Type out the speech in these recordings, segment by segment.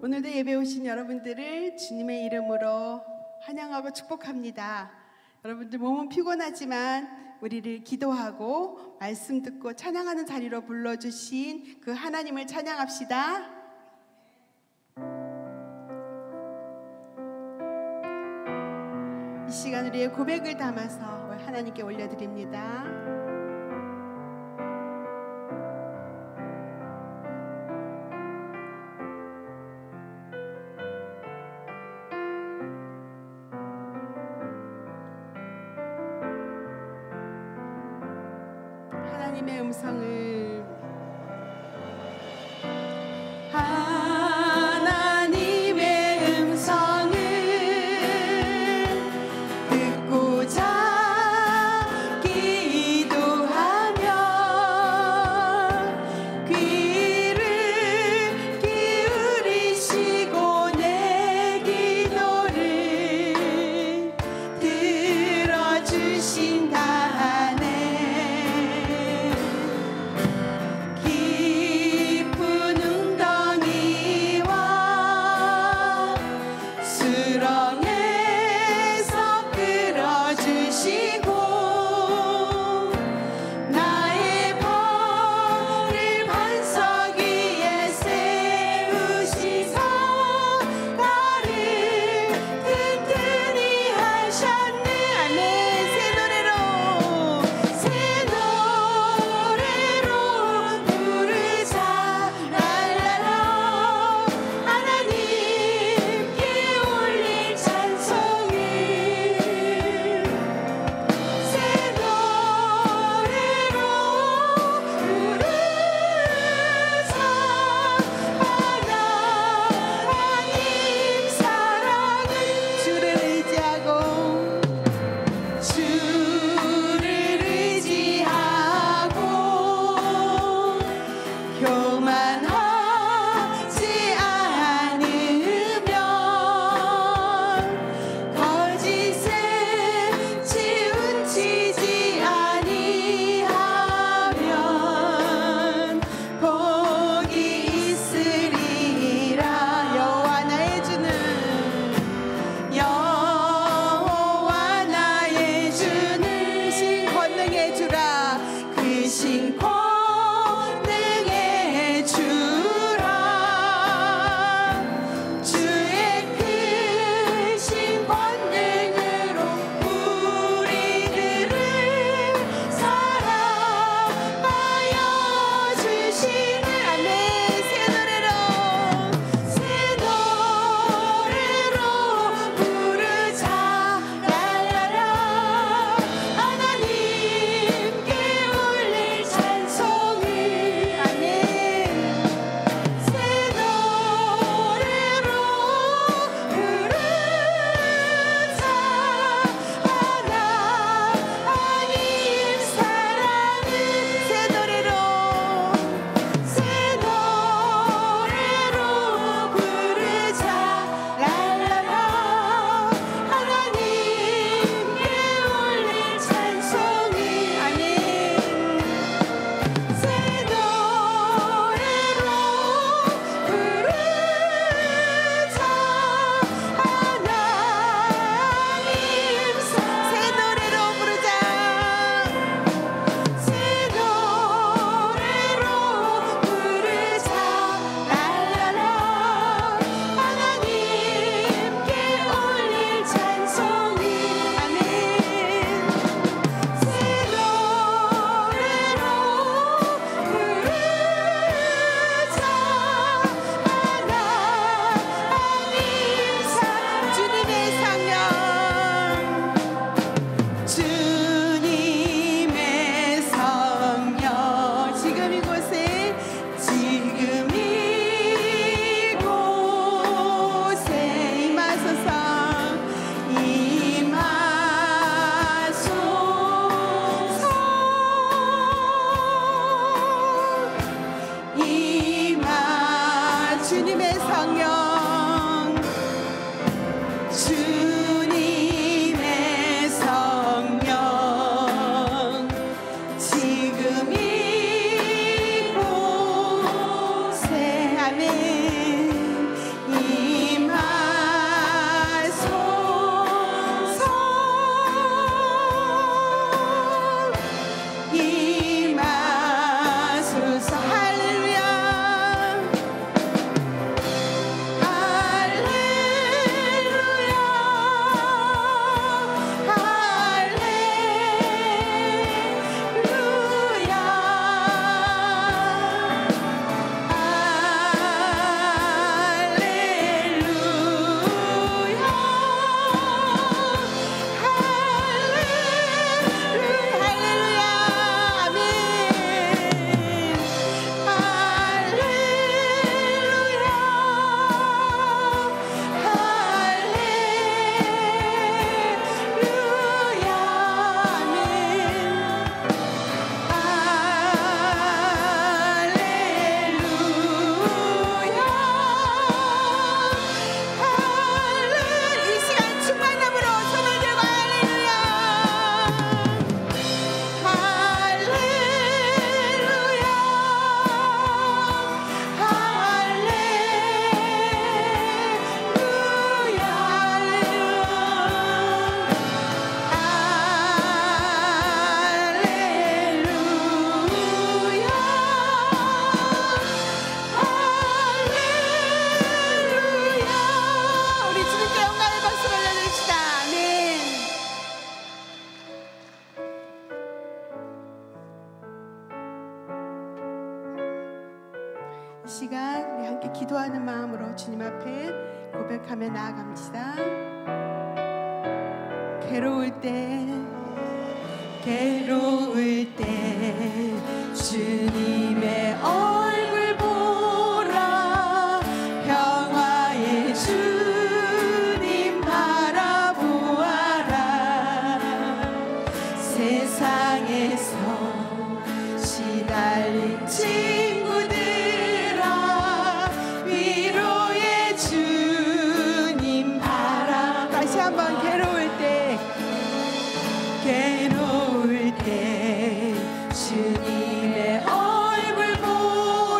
오늘도 예배 오신 여러분들을 주님의 이름으로 환영하고 축복합니다. 여러분들 몸은 피곤하지만 우리를 기도하고 말씀 듣고 찬양하는 자리로 불러주신 그 하나님을 찬양합시다. 이 시간 우리의 고백을 담아서 하나님께 올려드립니다. 하나님의 음성을 마음으로 주님 앞에 고백하며 나아갑시다. 괴로울 때 주님의 얼굴 보라. 평화의 주님 바라보아라. 세상에서 시달린 친구들아, 위로의 주님 바라. 다시 한번 괴로울 때 주님의 얼굴 보라.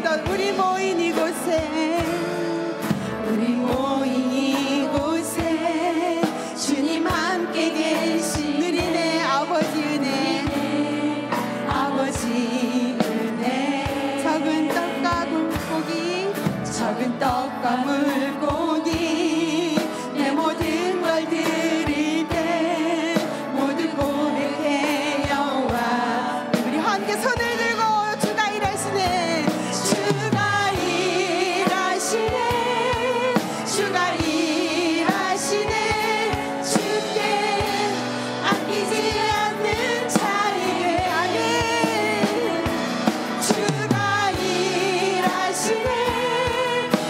더 우리 모인 이곳에 주님 함께 계신 은혜 아버지 은혜 적은 떡과 물고기 내 모든 걸 드릴 때 모두 고백해 여호와. 우리 함께 손을 들고 주가 일하시네 주가 일하시네 주가 일하시네 주께 아끼지 않는 자에게 아멘. 주가 일하시네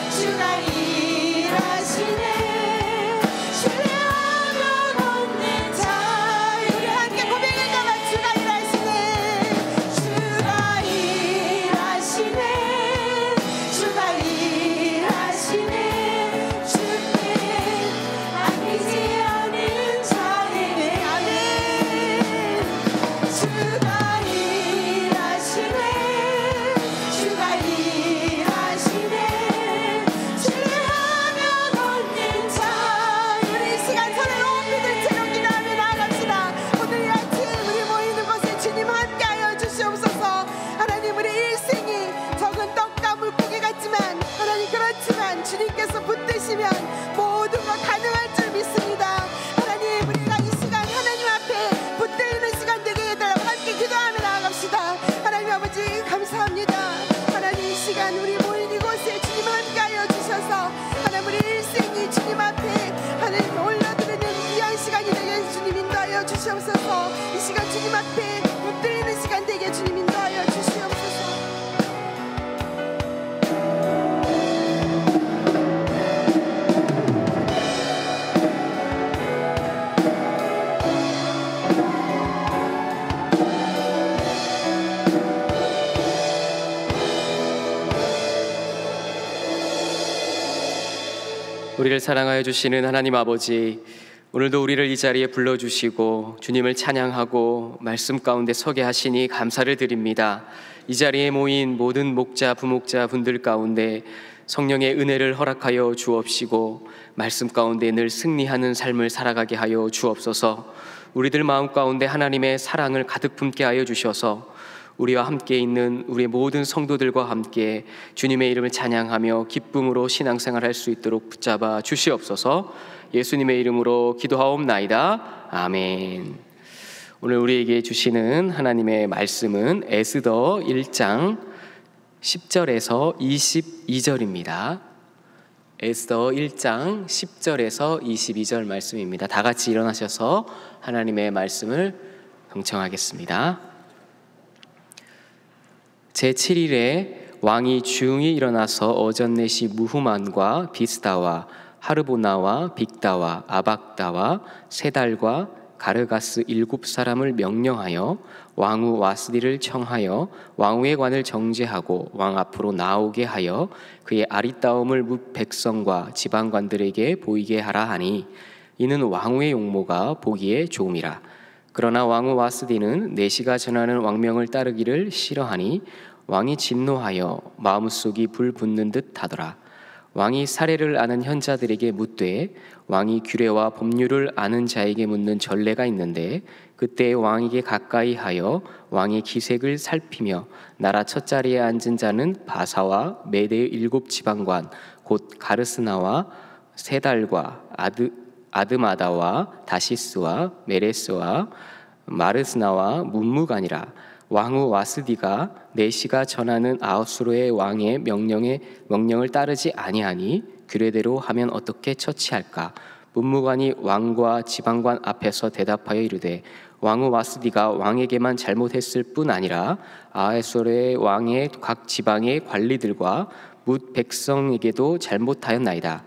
주가 일하시네 신뢰하며 걷는 자. 우리 함께 고백할까봐 주가 일하시네 주가 일하시네 주가 일하시네 주께 아끼지 않은 자에게 아멘. 주가 일하시네 주가 일하시네 신뢰하며 걷는 자. 우리 이 시간 손을 높이 든 채로 기도하며 나아갑시다. 오늘 이 아침 우리 모이는 곳에 주님 함께하여 주시옵소서. 하나님 우리 일생이 적은 떡과 물고기 같지만 하나님 그렇지만 주님께서 붙드시면 모든 것 가능할 줄 믿습니다. 하나님 우리가 이 시간 하나님 앞에 붙들리는 시간 되게 해달라고 함께 기도하며 나아갑시다. 하나님 아버지 감사합니다. 하나님 이 시간 우리 모인 이곳에 주님 함께하여 주셔서 하나님 우리 일생이 주님 앞에 하나님 올려드리는 귀한 시간이 되게 주님 인도하여 주시옵소서. 이 시간 주님 앞에 붙들리는 시간 되게 주님 인도하여 주시옵소서. 우리를 사랑하여 주시는 하나님 아버지, 오늘도 우리를 이 자리에 불러주시고 주님을 찬양하고 말씀 가운데 서게 하시니 감사를 드립니다. 이 자리에 모인 모든 목자, 부목자 분들 가운데 성령의 은혜를 허락하여 주옵시고 말씀 가운데 늘 승리하는 삶을 살아가게 하여 주옵소서. 우리들 마음 가운데 하나님의 사랑을 가득 품게 하여 주셔서 우리와 함께 있는 우리 모든 성도들과 함께 주님의 이름을 찬양하며 기쁨으로 신앙생활할 수 있도록 붙잡아 주시옵소서. 예수님의 이름으로 기도하옵나이다. 아멘. 오늘 우리에게 주시는 하나님의 말씀은 에스더 1장 10절에서 22절입니다. 에스더 1장 10절에서 22절 말씀입니다. 다 같이 일어나셔서 하나님의 말씀을 경청하겠습니다. 제7일에 왕이 중히 일어나서 어전넷이 무후만과 비스다와 하르보나와 빅다와 아박다와 세달과 가르가스 7사람을 명령하여 왕후 와스디를 청하여 왕후의 관을 정죄하고 왕 앞으로 나오게 하여 그의 아리따움을 뭇 백성과 지방관들에게 보이게 하라 하니 이는 왕후의 용모가 보기에 좋음이라. 그러나 왕후 와스디는 내시가 전하는 왕명을 따르기를 싫어하니 왕이 진노하여 마음속이 불붙는 듯 하더라. 왕이 사례를 아는 현자들에게 묻되 왕이 규례와 법률을 아는 자에게 묻는 전례가 있는데 그때 왕에게 가까이 하여 왕의 기색을 살피며 나라 첫자리에 앉은 자는 바사와 메대의 7지방관 곧 가르스나와 세달과 아드마다와 다시스와 메레스와 마르스나와 문무간이라. 왕후 와스디가 내시가 전하는 아수르의 왕의 명령을 따르지 아니하니 규례대로 하면 어떻게 처치할까? 문무관이 왕과 지방관 앞에서 대답하여 이르되 왕후 와스디가 왕에게만 잘못했을 뿐 아니라 아수르의 왕의 각 지방의 관리들과 뭇 백성에게도 잘못하였나이다.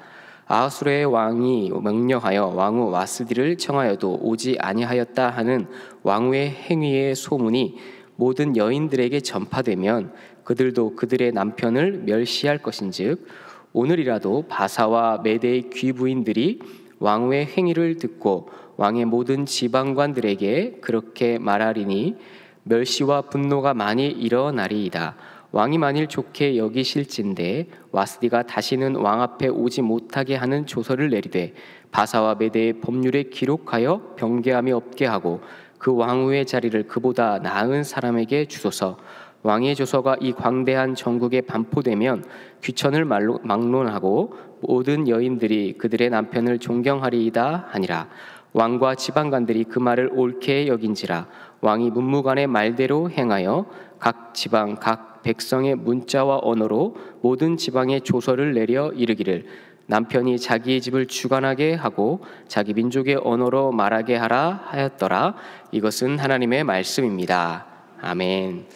아수르의 왕이 명령하여 왕후 와스디를 청하여도 오지 아니하였다 하는 왕후의 행위의 소문이 모든 여인들에게 전파되면 그들도 그들의 남편을 멸시할 것인즉 오늘이라도 바사와 메대의 귀부인들이 왕후의 행위를 듣고 왕의 모든 지방관들에게 그렇게 말하리니 멸시와 분노가 많이 일어나리이다. 왕이 만일 좋게 여기실진대 와스디가 다시는 왕 앞에 오지 못하게 하는 조서를 내리되 바사와 메대의 법률에 기록하여 병개함이 없게 하고 그 왕후의 자리를 그보다 나은 사람에게 주소서. 왕의 조서가 이 광대한 전국에 반포되면 귀천을 막론하고 모든 여인들이 그들의 남편을 존경하리이다 하니라. 왕과 지방관들이 그 말을 옳게 여긴지라. 왕이 문무관의 말대로 행하여 각 지방 각 백성의 문자와 언어로 모든 지방에 조서를 내려 이르기를 남편이 자기의 집을 주관하게 하고 자기 민족의 언어로 말하게 하라 하였더라. 이것은 하나님의 말씀입니다. 아멘.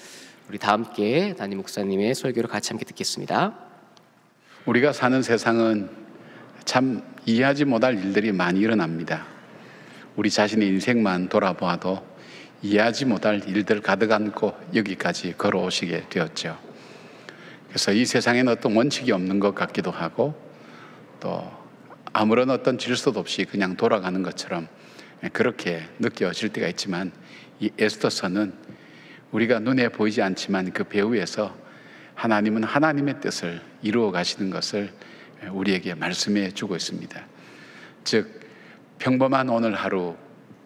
우리 다 함께 담임 목사님의 설교를 같이 함께 듣겠습니다. 우리가 사는 세상은 참 이해하지 못할 일들이 많이 일어납니다. 우리 자신의 인생만 돌아보아도 이해하지 못할 일들 가득 안고 여기까지 걸어오시게 되었죠. 그래서 이 세상에는 어떤 원칙이 없는 것 같기도 하고 또 아무런 어떤 질서도 없이 그냥 돌아가는 것처럼 그렇게 느껴질 때가 있지만 이 에스더서는 우리가 눈에 보이지 않지만 그 배후에서 하나님은 하나님의 뜻을 이루어 가시는 것을 우리에게 말씀해 주고 있습니다. 즉 평범한 오늘 하루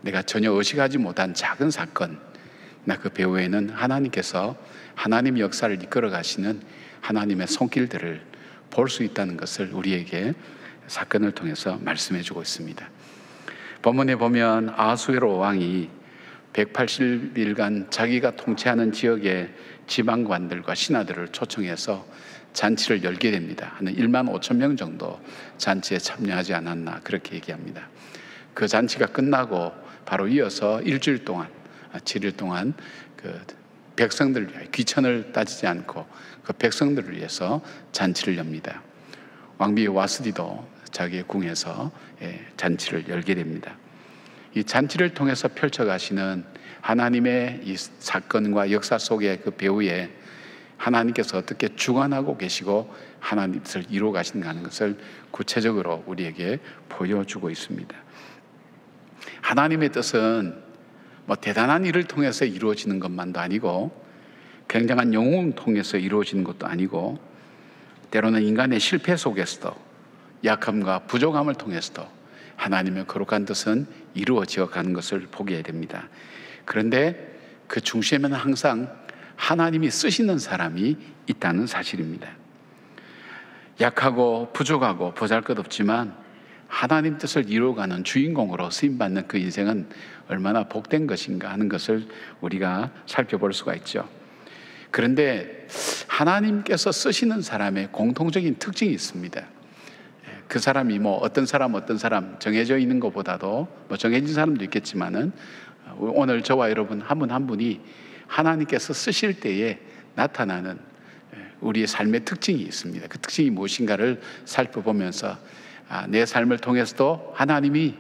내가 전혀 의식하지 못한 작은 사건, 나 그 배후에는 하나님께서 하나님의 역사를 이끌어 가시는 하나님의 손길들을 볼 수 있다는 것을 우리에게 사건을 통해서 말씀해 주고 있습니다. 본문에 보면 아하수에로 왕이 180일간 자기가 통치하는 지역의 지방관들과 신하들을 초청해서 잔치를 열게 됩니다. 한 1만 5천 명 정도 잔치에 참여하지 않았나 그렇게 얘기합니다. 그 잔치가 끝나고 바로 이어서 일주일 동안 7일 동안 그 백성들을 위하여 귀천을 따지지 않고 그 백성들을 위해서 잔치를 엽니다. 왕비 와스디도 자기의 궁에서 잔치를 열게 됩니다. 이 잔치를 통해서 펼쳐가시는 하나님의 이 사건과 역사 속의 그 배후에 하나님께서 어떻게 주관하고 계시고 하나님 뜻을 이루어 가시는가 하는 것을 구체적으로 우리에게 보여주고 있습니다. 하나님의 뜻은 뭐 대단한 일을 통해서 이루어지는 것만도 아니고 굉장한 영웅을 통해서 이루어지는 것도 아니고 때로는 인간의 실패 속에서도 약함과 부족함을 통해서도 하나님의 거룩한 뜻은 이루어져 가는 것을 보게 됩니다. 그런데 그 중심에는 항상 하나님이 쓰시는 사람이 있다는 사실입니다. 약하고 부족하고 보잘것없지만 하나님 뜻을 이루어가는 주인공으로 쓰임받는 그 인생은 얼마나 복된 것인가 하는 것을 우리가 살펴볼 수가 있죠. 그런데 하나님께서 쓰시는 사람의 공통적인 특징이 있습니다. 그 사람이 뭐 어떤 사람 정해져 있는 것보다도 뭐 정해진 사람도 있겠지만은 오늘 저와 여러분 한 분 한 분이 하나님께서 쓰실 때에 나타나는 우리의 삶의 특징이 있습니다. 그 특징이 무엇인가를 살펴보면서 내 삶을 통해서도 하나님이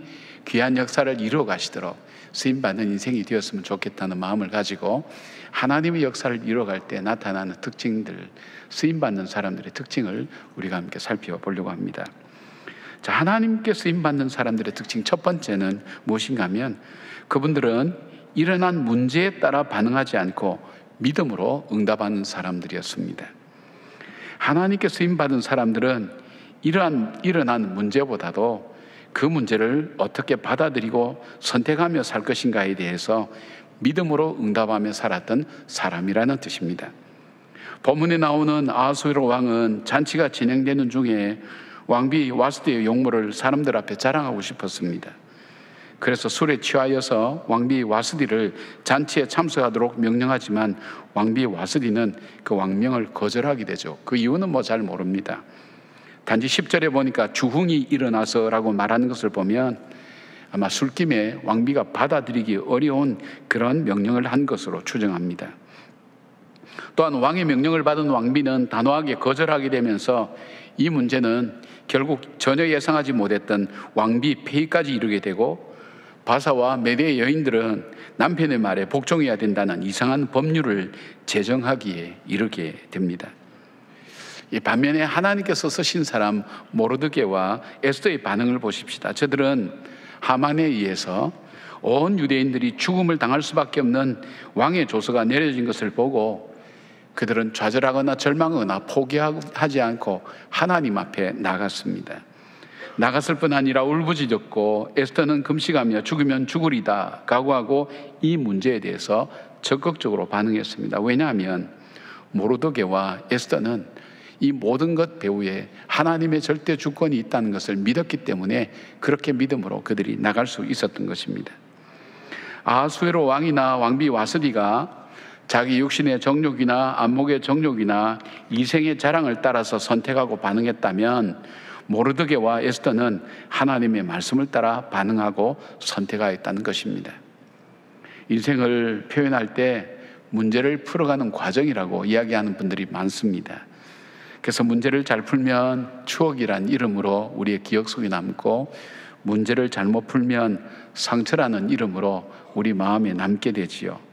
귀한 역사를 이루어 가시도록 쓰임받는 인생이 되었으면 좋겠다는 마음을 가지고 하나님의 역사를 이루어갈 때 나타나는 특징들, 쓰임받는 사람들의 특징을 우리가 함께 살펴보려고 합니다. 자, 하나님께 쓰임받는 사람들의 특징 첫 번째는 무엇인가 하면 그분들은 일어난 문제에 따라 반응하지 않고 믿음으로 응답하는 사람들이었습니다. 하나님께 쓰임받은 사람들은 일어난 문제보다도 그 문제를 어떻게 받아들이고 선택하며 살 것인가에 대해서 믿음으로 응답하며 살았던 사람이라는 뜻입니다. 본문에 나오는 아하수에로 왕은 잔치가 진행되는 중에 왕비 와스디의 용모를 사람들 앞에 자랑하고 싶었습니다. 그래서 술에 취하여서 왕비 와스디를 잔치에 참석하도록 명령하지만 왕비 와스디는 그 왕명을 거절하게 되죠. 그 이유는 뭐 잘 모릅니다. 단지 10절에 보니까 주흥이 일어나서라고 말하는 것을 보면 아마 술김에 왕비가 받아들이기 어려운 그런 명령을 한 것으로 추정합니다. 또한 왕의 명령을 받은 왕비는 단호하게 거절하게 되면서 이 문제는 결국 전혀 예상하지 못했던 왕비 폐위까지 이르게 되고 바사와 메대의 여인들은 남편의 말에 복종해야 된다는 이상한 법률을 제정하기에 이르게 됩니다. 이 반면에 하나님께서 쓰신 사람 모르드게와 에스더의 반응을 보십시다. 저들은 하만에 의해서 온 유대인들이 죽음을 당할 수밖에 없는 왕의 조서가 내려진 것을 보고 그들은 좌절하거나 절망하거나 포기하지 않고 하나님 앞에 나갔습니다. 나갔을 뿐 아니라 울부짖었고 에스더는 금식하며 죽으면 죽으리다 각오하고 이 문제에 대해서 적극적으로 반응했습니다. 왜냐하면 모르드게와 에스더는 이 모든 것 배후에 하나님의 절대 주권이 있다는 것을 믿었기 때문에 그렇게 믿음으로 그들이 나갈 수 있었던 것입니다. 아하수에로 왕이나 왕비 와스디가 자기 육신의 정욕이나 안목의 정욕이나 이생의 자랑을 따라서 선택하고 반응했다면 모르드게와 에스더는 하나님의 말씀을 따라 반응하고 선택하였다는 것입니다. 인생을 표현할 때 문제를 풀어가는 과정이라고 이야기하는 분들이 많습니다. 그래서 문제를 잘 풀면 추억이란 이름으로 우리의 기억 속에 남고, 문제를 잘못 풀면 상처라는 이름으로 우리 마음에 남게 되지요.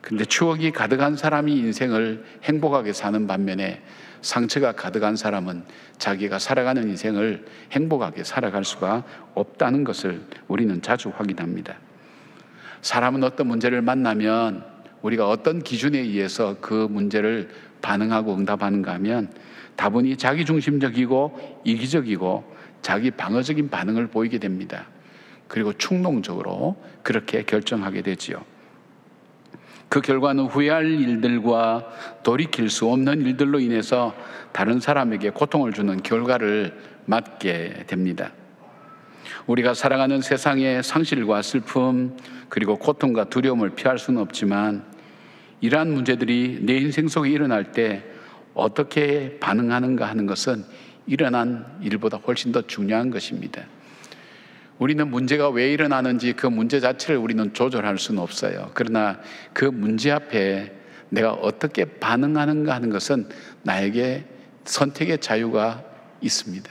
근데 추억이 가득한 사람이 인생을 행복하게 사는 반면에 상처가 가득한 사람은 자기가 살아가는 인생을 행복하게 살아갈 수가 없다는 것을 우리는 자주 확인합니다. 사람은 어떤 문제를 만나면 우리가 어떤 기준에 의해서 그 문제를 반응하고 응답하는가 하면 다분히 자기중심적이고 이기적이고 자기 방어적인 반응을 보이게 됩니다. 그리고 충동적으로 그렇게 결정하게 되지요. 그 결과는 후회할 일들과 돌이킬 수 없는 일들로 인해서 다른 사람에게 고통을 주는 결과를 맞게 됩니다. 우리가 살아가는 세상의 상실과 슬픔 그리고 고통과 두려움을 피할 수는 없지만 이러한 문제들이 내 인생 속에 일어날 때 어떻게 반응하는가 하는 것은 일어난 일보다 훨씬 더 중요한 것입니다. 우리는 문제가 왜 일어나는지 그 문제 자체를 우리는 조절할 수는 없어요. 그러나 그 문제 앞에 내가 어떻게 반응하는가 하는 것은 나에게 선택의 자유가 있습니다.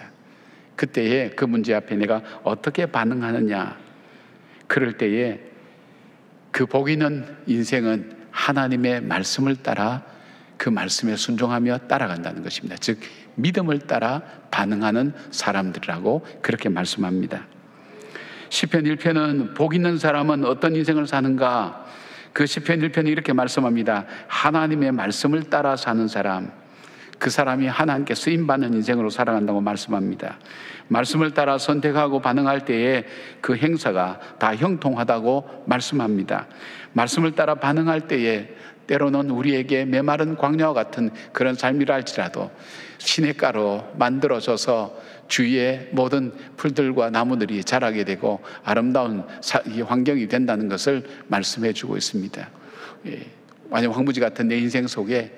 그때에 그 문제 앞에 내가 어떻게 반응하느냐, 그럴 때에 그 복 있는 인생은 하나님의 말씀을 따라 그 말씀에 순종하며 따라간다는 것입니다. 즉 믿음을 따라 반응하는 사람들이라고 그렇게 말씀합니다. 시편 1편은 복 있는 사람은 어떤 인생을 사는가? 그 시편 1편이 이렇게 말씀합니다. 하나님의 말씀을 따라 사는 사람, 그 사람이 하나님께 쓰임받는 인생으로 살아간다고 말씀합니다. 말씀을 따라 선택하고 반응할 때에 그 행사가 다 형통하다고 말씀합니다. 말씀을 따라 반응할 때에 때로는 우리에게 메마른 광야와 같은 그런 삶이라 할지라도 시냇가로 만들어져서 주위의 모든 풀들과 나무들이 자라게 되고 아름다운 환경이 된다는 것을 말씀해 주고 있습니다. 만약 황무지 같은 내 인생 속에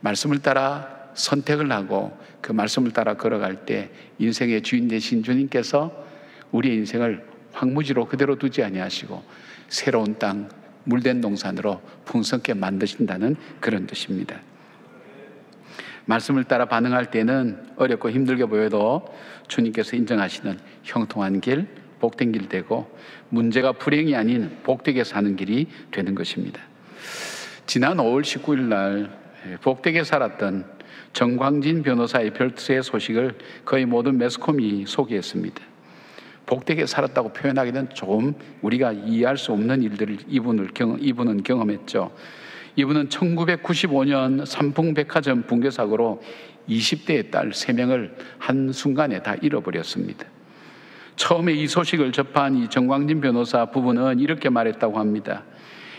말씀을 따라 선택을 하고 그 말씀을 따라 걸어갈 때 인생의 주인 되신 주님께서 우리의 인생을 황무지로 그대로 두지 아니하시고 새로운 땅, 물된 동산으로 풍성케 만드신다는 그런 뜻입니다. 말씀을 따라 반응할 때는 어렵고 힘들게 보여도 주님께서 인정하시는 형통한 길, 복된 길 되고 문제가 불행이 아닌 복되게 사는 길이 되는 것입니다. 지난 5월 19일 날 복되게 살았던 정광진 변호사의 별세의 소식을 거의 모든 매스컴이 소개했습니다. 복되게 살았다고 표현하기는 조금 우리가 이해할 수 없는 일들을 이분은 경험했죠. 이분은 1995년 삼풍백화점 붕괴 사고로 20대의 딸 3명을 한순간에 다 잃어버렸습니다. 처음에 이 소식을 접한 이 정광진 변호사 부부는 이렇게 말했다고 합니다.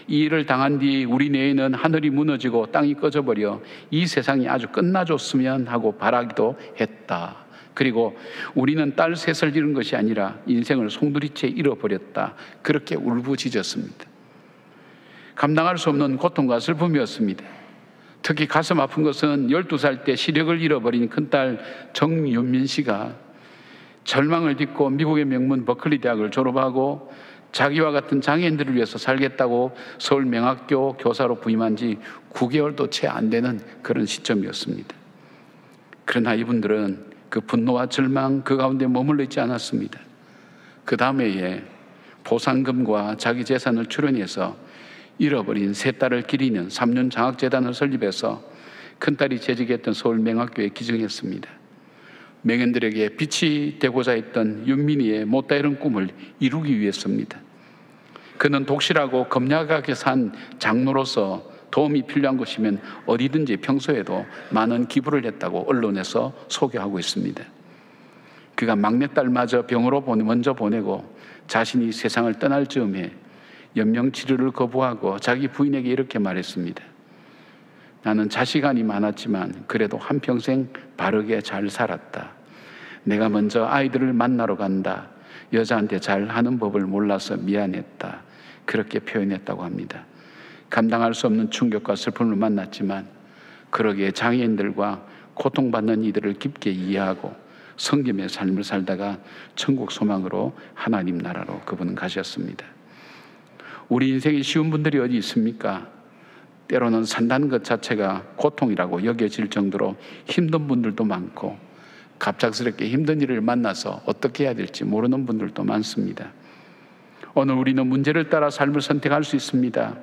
이 일을 당한 뒤 우리 뇌에는 하늘이 무너지고 땅이 꺼져버려 이 세상이 아주 끝나줬으면 하고 바라기도 했다. 그리고 우리는 딸 셋을 잃은 것이 아니라 인생을 송두리째 잃어버렸다. 그렇게 울부짖었습니다. 감당할 수 없는 고통과 슬픔이었습니다. 특히 가슴 아픈 것은 12살 때 시력을 잃어버린 큰딸 정윤민 씨가 절망을 딛고 미국의 명문 버클리 대학을 졸업하고 자기와 같은 장애인들을 위해서 살겠다고 서울명학교 교사로 부임한 지 9개월도 채 안 되는 그런 시점이었습니다. 그러나 이분들은 그 분노와 절망 그 가운데 머물러 있지 않았습니다. 그 다음 해에 보상금과 자기 재산을 출연해서 잃어버린 세 딸을 기리는 3년 장학재단을 설립해서 큰딸이 재직했던 서울명학교에 기증했습니다. 명인들에게 빛이 되고자 했던 윤민이의 못다 이룬 꿈을 이루기 위해서입니다. 그는 독실하고 검약하게 산 장로로서 도움이 필요한 것이면 어디든지 평소에도 많은 기부를 했다고 언론에서 소개하고 있습니다. 그가 막내딸마저 병으로 먼저 보내고 자신이 세상을 떠날 즈음에 연명치료를 거부하고 자기 부인에게 이렇게 말했습니다. 나는 자식안이 많았지만 그래도 한평생 바르게 잘 살았다. 내가 먼저 아이들을 만나러 간다. 여자한테 잘하는 법을 몰라서 미안했다. 그렇게 표현했다고 합니다. 감당할 수 없는 충격과 슬픔을 만났지만 그러기에 장애인들과 고통받는 이들을 깊게 이해하고 성김의 삶을 살다가 천국 소망으로 하나님 나라로 그분은 가셨습니다. 우리 인생이 쉬운 분들이 어디 있습니까? 때로는 산다는 것 자체가 고통이라고 여겨질 정도로 힘든 분들도 많고 갑작스럽게 힘든 일을 만나서 어떻게 해야 될지 모르는 분들도 많습니다. 오늘 우리는 문제를 따라 삶을 선택할 수 있습니다.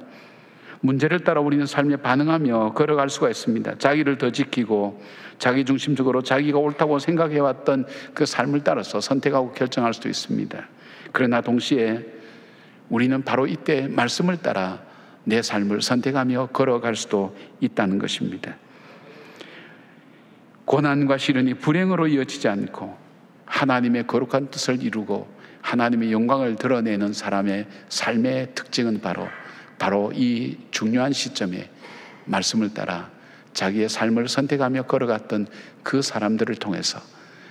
문제를 따라 우리는 삶에 반응하며 걸어갈 수가 있습니다. 자기를 더 지키고 자기중심적으로 자기가 옳다고 생각해왔던 그 삶을 따라서 선택하고 결정할 수도 있습니다. 그러나 동시에 우리는 바로 이때 말씀을 따라 내 삶을 선택하며 걸어갈 수도 있다는 것입니다. 고난과 시련이 불행으로 이어지지 않고 하나님의 거룩한 뜻을 이루고 하나님의 영광을 드러내는 사람의 삶의 특징은 바로 이 중요한 시점에 말씀을 따라 자기의 삶을 선택하며 걸어갔던 그 사람들을 통해서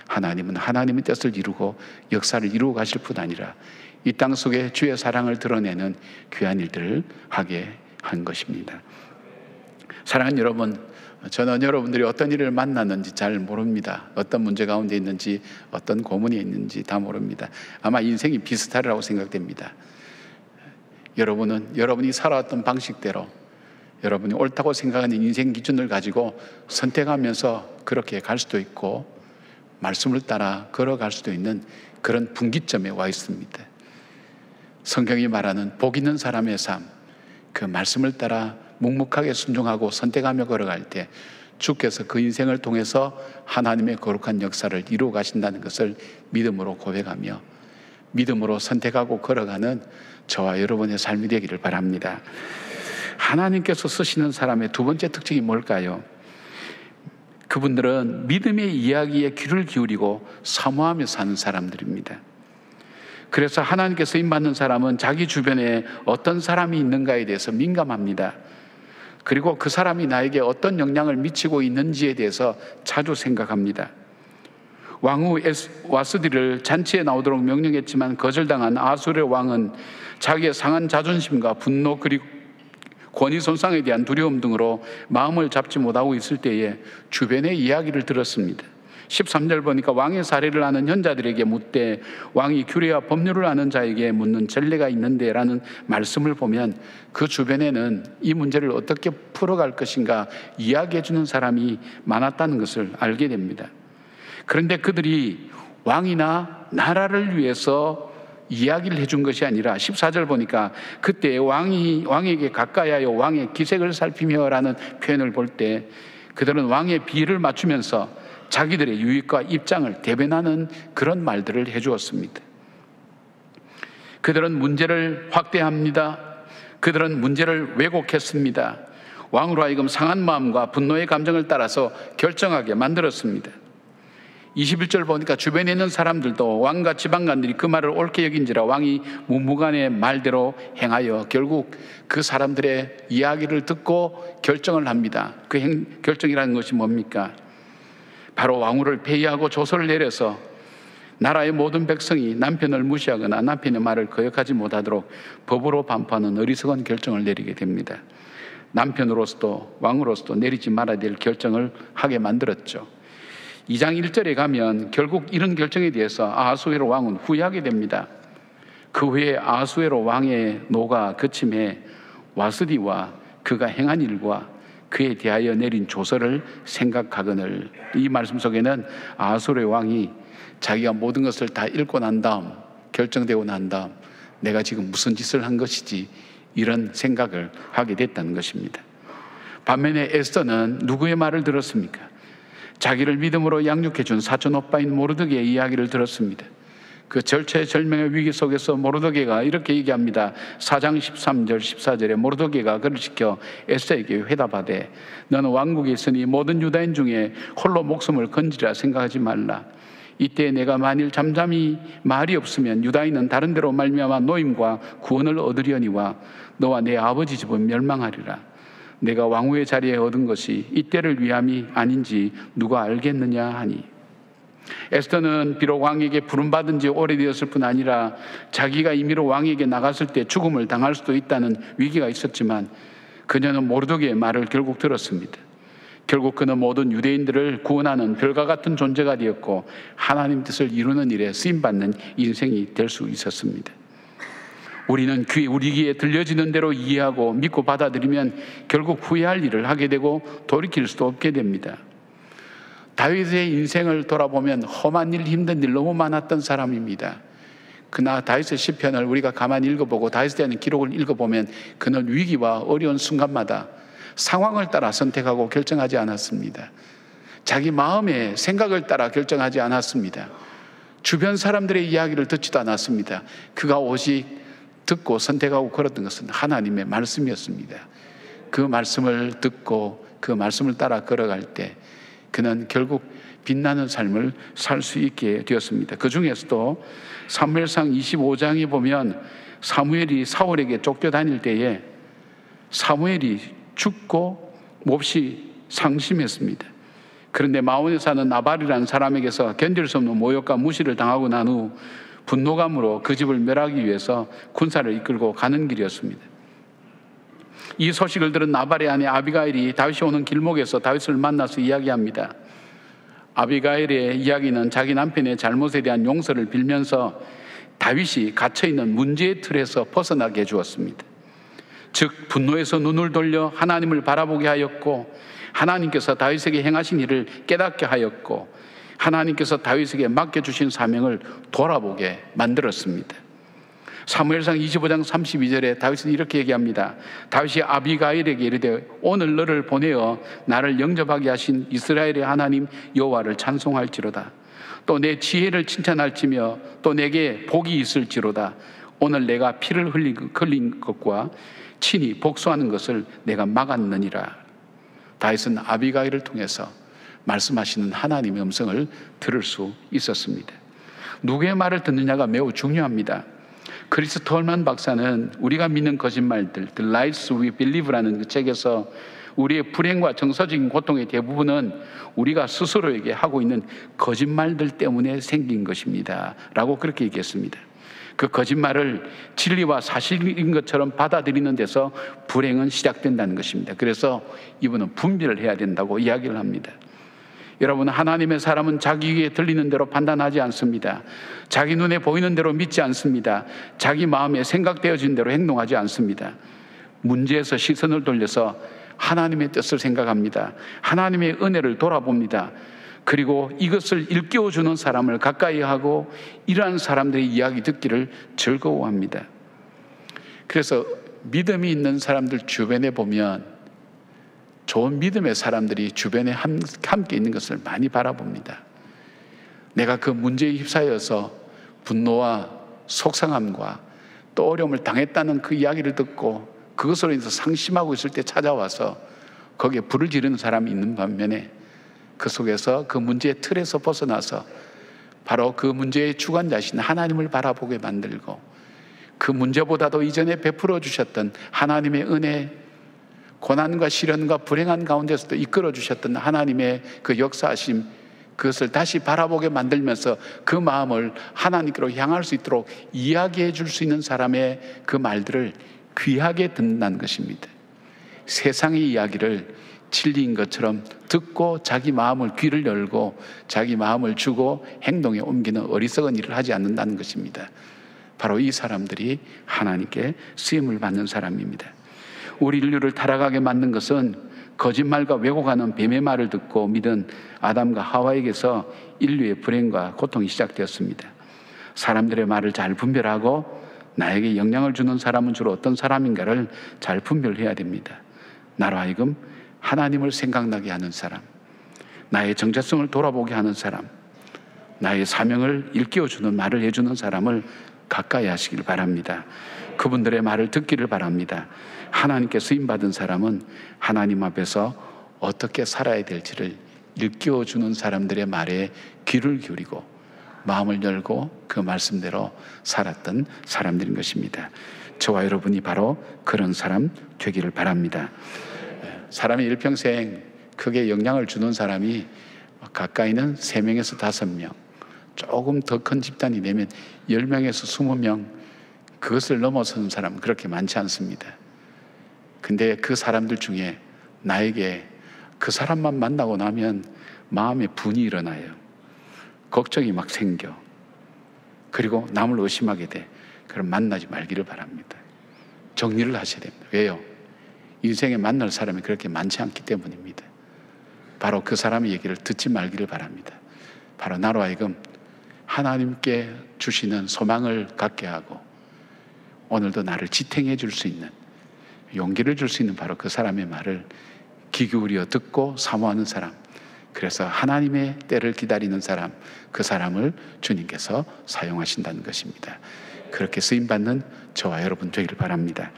하나님은 하나님의 뜻을 이루고 역사를 이루어 가실 뿐 아니라 이 땅 속에 주의 사랑을 드러내는 귀한 일들을 하게 한 것입니다. 사랑하는 여러분, 저는 여러분들이 어떤 일을 만났는지 잘 모릅니다. 어떤 문제 가운데 있는지 어떤 고문이 있는지 다 모릅니다. 아마 인생이 비슷하리라고 생각됩니다. 여러분은 여러분이 살아왔던 방식대로 여러분이 옳다고 생각하는 인생 기준을 가지고 선택하면서 그렇게 갈 수도 있고 말씀을 따라 걸어갈 수도 있는 그런 분기점에 와 있습니다. 성경이 말하는 복 있는 사람의 삶, 그 말씀을 따라 묵묵하게 순종하고 선택하며 걸어갈 때 주께서 그 인생을 통해서 하나님의 거룩한 역사를 이루어 가신다는 것을 믿음으로 고백하며 믿음으로 선택하고 걸어가는 저와 여러분의 삶이 되기를 바랍니다. 하나님께서 쓰시는 사람의 두 번째 특징이 뭘까요? 그분들은 믿음의 이야기에 귀를 기울이고 사모하며 사는 사람들입니다. 그래서 하나님께 쓰임받는 사람은 자기 주변에 어떤 사람이 있는가에 대해서 민감합니다. 그리고 그 사람이 나에게 어떤 영향을 미치고 있는지에 대해서 자주 생각합니다. 왕후 와스디를 잔치에 나오도록 명령했지만 거절당한 아수르의 왕은 자기의 상한 자존심과 분노 그리고 권위 손상에 대한 두려움 등으로 마음을 잡지 못하고 있을 때에 주변의 이야기를 들었습니다. 13절 보니까 왕의 사례를 아는 현자들에게 묻되 왕이 규례와 법률을 아는 자에게 묻는 전례가 있는데 라는 말씀을 보면 그 주변에는 이 문제를 어떻게 풀어갈 것인가 이야기해 주는 사람이 많았다는 것을 알게 됩니다. 그런데 그들이 왕이나 나라를 위해서 이야기를 해준 것이 아니라 14절 보니까 그때 왕에게 가까이하여 왕의 기색을 살피며 라는 표현을 볼 때 그들은 왕의 비를 맞추면서 자기들의 유익과 입장을 대변하는 그런 말들을 해주었습니다. 그들은 문제를 확대합니다. 그들은 문제를 왜곡했습니다. 왕으로 하여금 상한 마음과 분노의 감정을 따라서 결정하게 만들었습니다. 21절 보니까 주변에 있는 사람들도 왕과 지방관들이 그 말을 옳게 여긴지라 왕이 문무간의 말대로 행하여 결국 그 사람들의 이야기를 듣고 결정을 합니다. 그 결정이라는 것이 뭡니까? 바로 왕후를 폐위하고 조서를 내려서 나라의 모든 백성이 남편을 무시하거나 남편의 말을 거역하지 못하도록 법으로 반포하는 어리석은 결정을 내리게 됩니다. 남편으로서도 왕으로서도 내리지 말아야 될 결정을 하게 만들었죠. 2장 1절에 가면 결국 이런 결정에 대해서 아하수에로 왕은 후회하게 됩니다. 그 후에 아하수에로 왕의 노가 그침에 와스디와 그가 행한 일과 그에 대하여 내린 조서를 생각하거늘. 이 말씀 속에는 아하수에로 왕이 자기가 모든 것을 다 읽고 난 다음, 결정되고 난 다음 내가 지금 무슨 짓을 한 것이지 이런 생각을 하게 됐다는 것입니다. 반면에 에스더는 누구의 말을 들었습니까? 자기를 믿음으로 양육해준 사촌 오빠인 모르드게의 이야기를 들었습니다. 그 절체절명의 위기 속에서 모르드게가 이렇게 얘기합니다. 4장 13절 14절에 모르드게가 그를 시켜 에스더에게 회답하되 너는 왕국에 있으니 모든 유다인 중에 홀로 목숨을 건지리라 생각하지 말라. 이때 내가 만일 잠잠히 말이 없으면 유다인은 다른 데로 말미암아 노임과 구원을 얻으려니와 너와 내 아버지 집은 멸망하리라. 내가 왕후의 자리에 얻은 것이 이때를 위함이 아닌지 누가 알겠느냐 하니. 에스더는 비록 왕에게 부름받은 지 오래되었을 뿐 아니라 자기가 임의로 왕에게 나갔을 때 죽음을 당할 수도 있다는 위기가 있었지만 그녀는 모르드게의 말을 결국 들었습니다. 결국 그는 모든 유대인들을 구원하는 별과 같은 존재가 되었고 하나님 뜻을 이루는 일에 쓰임받는 인생이 될 수 있었습니다. 우리는 우리 귀에 들려지는 대로 이해하고 믿고 받아들이면 결국 후회할 일을 하게 되고 돌이킬 수도 없게 됩니다. 다윗의 인생을 돌아보면 험한 일, 힘든 일 너무 많았던 사람입니다. 그러나 다윗의 시편을 우리가 가만히 읽어보고 다윗에 대한 기록을 읽어보면 그는 위기와 어려운 순간마다 상황을 따라 선택하고 결정하지 않았습니다. 자기 마음의 생각을 따라 결정하지 않았습니다. 주변 사람들의 이야기를 듣지도 않았습니다. 그가 오직 듣고 선택하고 걸었던 것은 하나님의 말씀이었습니다. 그 말씀을 듣고 그 말씀을 따라 걸어갈 때 그는 결국 빛나는 삶을 살 수 있게 되었습니다. 그 중에서도 사무엘상 25장에 보면 사무엘이 사울에게 쫓겨다닐 때에 사무엘이 죽고 몹시 상심했습니다. 그런데 마온에 사는 나발이라는 사람에게서 견딜 수 없는 모욕과 무시를 당하고 난 후 분노감으로 그 집을 멸하기 위해서 군사를 이끌고 가는 길이었습니다. 이 소식을 들은 나발의 아내 아비가일이 다윗이 오는 길목에서 다윗을 만나서 이야기합니다. 아비가일의 이야기는 자기 남편의 잘못에 대한 용서를 빌면서 다윗이 갇혀있는 문제의 틀에서 벗어나게 해주었습니다. 즉 분노에서 눈을 돌려 하나님을 바라보게 하였고 하나님께서 다윗에게 행하신 일을 깨닫게 하였고 하나님께서 다윗에게 맡겨주신 사명을 돌아보게 만들었습니다. 사무엘상 25장 32절에 다윗은 이렇게 얘기합니다. 다윗이 아비가일에게 이르되 오늘 너를 보내어 나를 영접하게 하신 이스라엘의 하나님 여호와를 찬송할지로다. 또 내 지혜를 칭찬할지며 또 내게 복이 있을지로다. 오늘 내가 피를 흘린 것과 친히 복수하는 것을 내가 막았느니라. 다윗은 아비가일을 통해서 말씀하시는 하나님의 음성을 들을 수 있었습니다. 누구의 말을 듣느냐가 매우 중요합니다. 크리스 톨만 박사는 우리가 믿는 거짓말들, The Lies We Believe라는 그 책에서 우리의 불행과 정서적인 고통의 대부분은 우리가 스스로에게 하고 있는 거짓말들 때문에 생긴 것입니다 라고 그렇게 얘기했습니다. 그 거짓말을 진리와 사실인 것처럼 받아들이는 데서 불행은 시작된다는 것입니다. 그래서 이분은 분별을 해야 된다고 이야기를 합니다. 여러분, 하나님의 사람은 자기 귀에 들리는 대로 판단하지 않습니다. 자기 눈에 보이는 대로 믿지 않습니다. 자기 마음에 생각되어진 대로 행동하지 않습니다. 문제에서 시선을 돌려서 하나님의 뜻을 생각합니다. 하나님의 은혜를 돌아봅니다. 그리고 이것을 일깨워주는 사람을 가까이 하고 이러한 사람들의 이야기 듣기를 즐거워합니다. 그래서 믿음이 있는 사람들 주변에 보면 좋은 믿음의 사람들이 주변에 함께 있는 것을 많이 바라봅니다. 내가 그 문제에 휩싸여서 분노와 속상함과 또 어려움을 당했다는 그 이야기를 듣고 그것으로 인해서 상심하고 있을 때 찾아와서 거기에 불을 지르는 사람이 있는 반면에 그 속에서 그 문제의 틀에서 벗어나서 바로 그 문제의 주관자신 하나님을 바라보게 만들고 그 문제보다도 이전에 베풀어 주셨던 하나님의 은혜, 고난과 시련과 불행한 가운데서도 이끌어 주셨던 하나님의 그 역사하심, 그것을 다시 바라보게 만들면서 그 마음을 하나님께로 향할 수 있도록 이야기해 줄 수 있는 사람의 그 말들을 귀하게 듣는다는 것입니다. 세상의 이야기를 진리인 것처럼 듣고 자기 마음을 귀를 열고 자기 마음을 주고 행동에 옮기는 어리석은 일을 하지 않는다는 것입니다. 바로 이 사람들이 하나님께 쓰임을 받는 사람입니다. 우리 인류를 타락하게 만든 것은 거짓말과 왜곡하는 뱀의 말을 듣고 믿은 아담과 하와에게서 인류의 불행과 고통이 시작되었습니다. 사람들의 말을 잘 분별하고 나에게 영향을 주는 사람은 주로 어떤 사람인가를 잘 분별해야 됩니다. 나로 하여금 하나님을 생각나게 하는 사람, 나의 정체성을 돌아보게 하는 사람, 나의 사명을 일깨워주는 말을 해주는 사람을 가까이 하시길 바랍니다. 그분들의 말을 듣기를 바랍니다. 하나님께 쓰임받은 사람은 하나님 앞에서 어떻게 살아야 될지를 일깨워주는 사람들의 말에 귀를 기울이고 마음을 열고 그 말씀대로 살았던 사람들인 것입니다. 저와 여러분이 바로 그런 사람 되기를 바랍니다. 사람이 일평생 크게 영향을 주는 사람이 가까이는 3명에서 5명, 조금 더 큰 집단이 되면 10명에서 20명, 그것을 넘어서는 사람은 그렇게 많지 않습니다. 근데 그 사람들 중에 나에게 그 사람만 만나고 나면 마음에 분이 일어나요. 걱정이 막 생겨. 그리고 남을 의심하게 돼. 그럼 만나지 말기를 바랍니다. 정리를 하셔야 됩니다. 왜요? 인생에 만날 사람이 그렇게 많지 않기 때문입니다. 바로 그 사람의 얘기를 듣지 말기를 바랍니다. 바로 나로 하여금 하나님께 주시는 소망을 갖게 하고 오늘도 나를 지탱해 줄 수 있는, 용기를 줄 수 있는 바로 그 사람의 말을 귀 기울여 듣고 사모하는 사람, 그래서 하나님의 때를 기다리는 사람, 그 사람을 주님께서 사용하신다는 것입니다. 그렇게 쓰임받는 저와 여러분 되기를 바랍니다.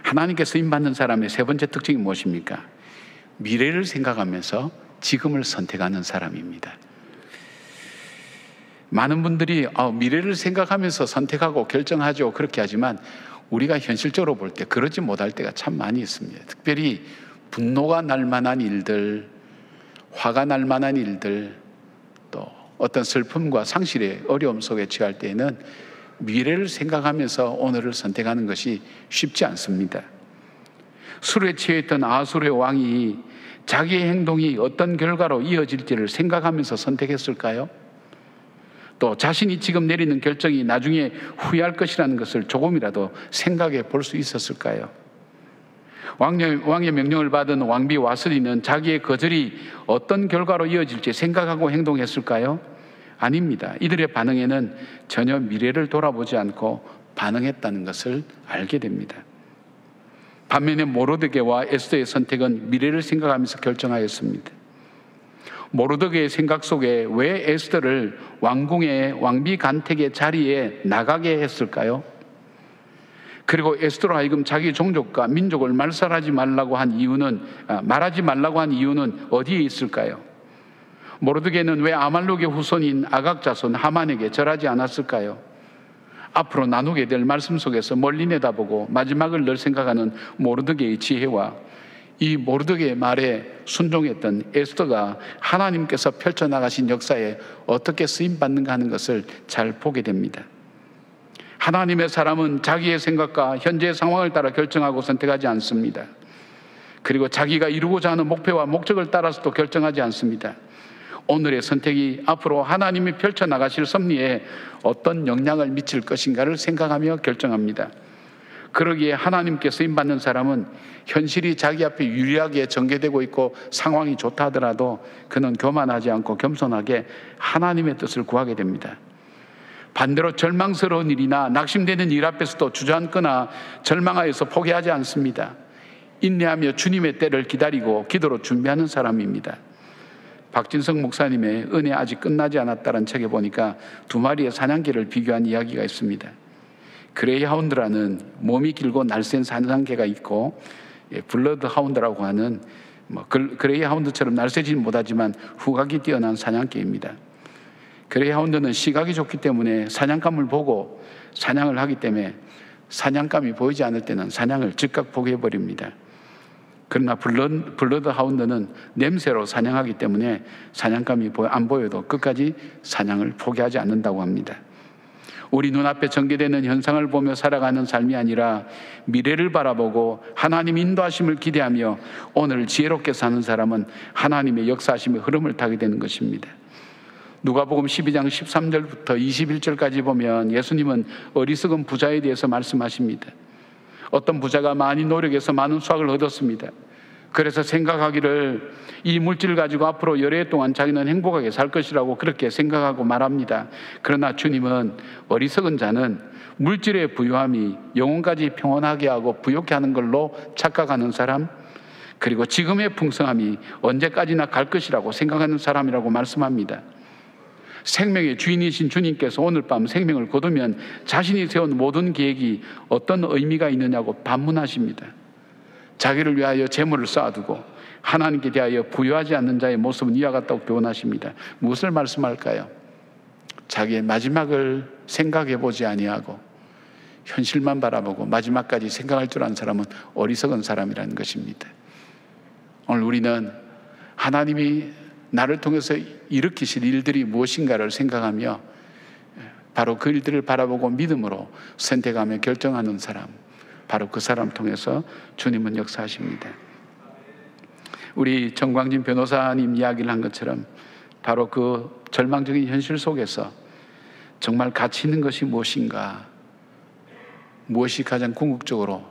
하나님께 쓰임받는 사람의 세 번째 특징이 무엇입니까? 미래를 생각하면서 지금을 선택하는 사람입니다. 많은 분들이 미래를 생각하면서 선택하고 결정하죠, 그렇게 하지만 우리가 현실적으로 볼 때 그러지 못할 때가 참 많이 있습니다. 특별히 분노가 날 만한 일들, 화가 날 만한 일들, 또 어떤 슬픔과 상실의 어려움 속에 처할 때에는 미래를 생각하면서 오늘을 선택하는 것이 쉽지 않습니다. 술에 취했던 아수르의 왕이 자기의 행동이 어떤 결과로 이어질지를 생각하면서 선택했을까요? 또 자신이 지금 내리는 결정이 나중에 후회할 것이라는 것을 조금이라도 생각해 볼 수 있었을까요? 왕의 명령을 받은 왕비 와스리는 자기의 거절이 어떤 결과로 이어질지 생각하고 행동했을까요? 아닙니다. 이들의 반응에는 전혀 미래를 돌아보지 않고 반응했다는 것을 알게 됩니다. 반면에 모르드게와 에스더의 선택은 미래를 생각하면서 결정하였습니다. 모르드게의 생각 속에 왜 에스더를 왕궁의 왕비 간택의 자리에 나가게 했을까요? 그리고 에스더로 하여금 자기 종족과 민족을 말하지 말라고 한 이유는 어디에 있을까요? 모르드게는 왜 아말렉의 후손인 아각 자손 하만에게 절하지 않았을까요? 앞으로 나누게 될 말씀 속에서 멀리 내다보고 마지막을 늘 생각하는 모르드게의 지혜와 이 모르드게의 말에 순종했던 에스더가 하나님께서 펼쳐나가신 역사에 어떻게 쓰임받는가 하는 것을 잘 보게 됩니다. 하나님의 사람은 자기의 생각과 현재의 상황을 따라 결정하고 선택하지 않습니다. 그리고 자기가 이루고자 하는 목표와 목적을 따라서도 결정하지 않습니다. 오늘의 선택이 앞으로 하나님이 펼쳐나가실 섭리에 어떤 영향을 미칠 것인가를 생각하며 결정합니다. 그러기에 하나님께 쓰임받는 사람은 현실이 자기 앞에 유리하게 전개되고 있고 상황이 좋다 하더라도 그는 교만하지 않고 겸손하게 하나님의 뜻을 구하게 됩니다. 반대로 절망스러운 일이나 낙심되는 일 앞에서도 주저앉거나 절망하여서 포기하지 않습니다. 인내하며 주님의 때를 기다리고 기도로 준비하는 사람입니다. 박진석 목사님의 은혜 아직 끝나지 않았다는 책에 보니까 2마리의 사냥개를 비교한 이야기가 있습니다. 그레이하운드라는 몸이 길고 날쌘 사냥개가 있고 블러드 하운드라고 하는 그레이하운드처럼 날쌘지는 못하지만 후각이 뛰어난 사냥개입니다. 그레이하운드는 시각이 좋기 때문에 사냥감을 보고 사냥을 하기 때문에 사냥감이 보이지 않을 때는 사냥을 즉각 포기해버립니다. 그러나 블러드 하운드는 냄새로 사냥하기 때문에 사냥감이 안 보여도 끝까지 사냥을 포기하지 않는다고 합니다. 우리 눈앞에 전개되는 현상을 보며 살아가는 삶이 아니라 미래를 바라보고 하나님 인도하심을 기대하며 오늘 지혜롭게 사는 사람은 하나님의 역사하심의 흐름을 타게 되는 것입니다. 누가복음 12장 13절부터 21절까지 보면 예수님은 어리석은 부자에 대해서 말씀하십니다. 어떤 부자가 많이 노력해서 많은 수확을 얻었습니다. 그래서 생각하기를 이 물질을 가지고 앞으로 여러 해 동안 자기는 행복하게 살 것이라고 그렇게 생각하고 말합니다. 그러나 주님은 어리석은 자는 물질의 부유함이 영혼까지 평온하게 하고 부욕케 하는 걸로 착각하는 사람, 그리고 지금의 풍성함이 언제까지나 갈 것이라고 생각하는 사람이라고 말씀합니다. 생명의 주인이신 주님께서 오늘 밤 생명을 거두면 자신이 세운 모든 계획이 어떤 의미가 있느냐고 반문하십니다. 자기를 위하여 재물을 쌓아두고 하나님께 대하여 부여하지 않는 자의 모습은 이와 같다고 교훈하십니다. 무엇을 말씀할까요? 자기의 마지막을 생각해 보지 아니하고 현실만 바라보고 마지막까지 생각할 줄 아는 사람은 어리석은 사람이라는 것입니다. 오늘 우리는 하나님이 나를 통해서 일으키실 일들이 무엇인가를 생각하며 바로 그 일들을 바라보고 믿음으로 선택하며 결정하는 사람, 바로 그 사람을 통해서 주님은 역사하십니다. 우리 정광진 변호사님 이야기를 한 것처럼 바로 그 절망적인 현실 속에서 정말 가치 있는 것이 무엇인가, 무엇이 가장 궁극적으로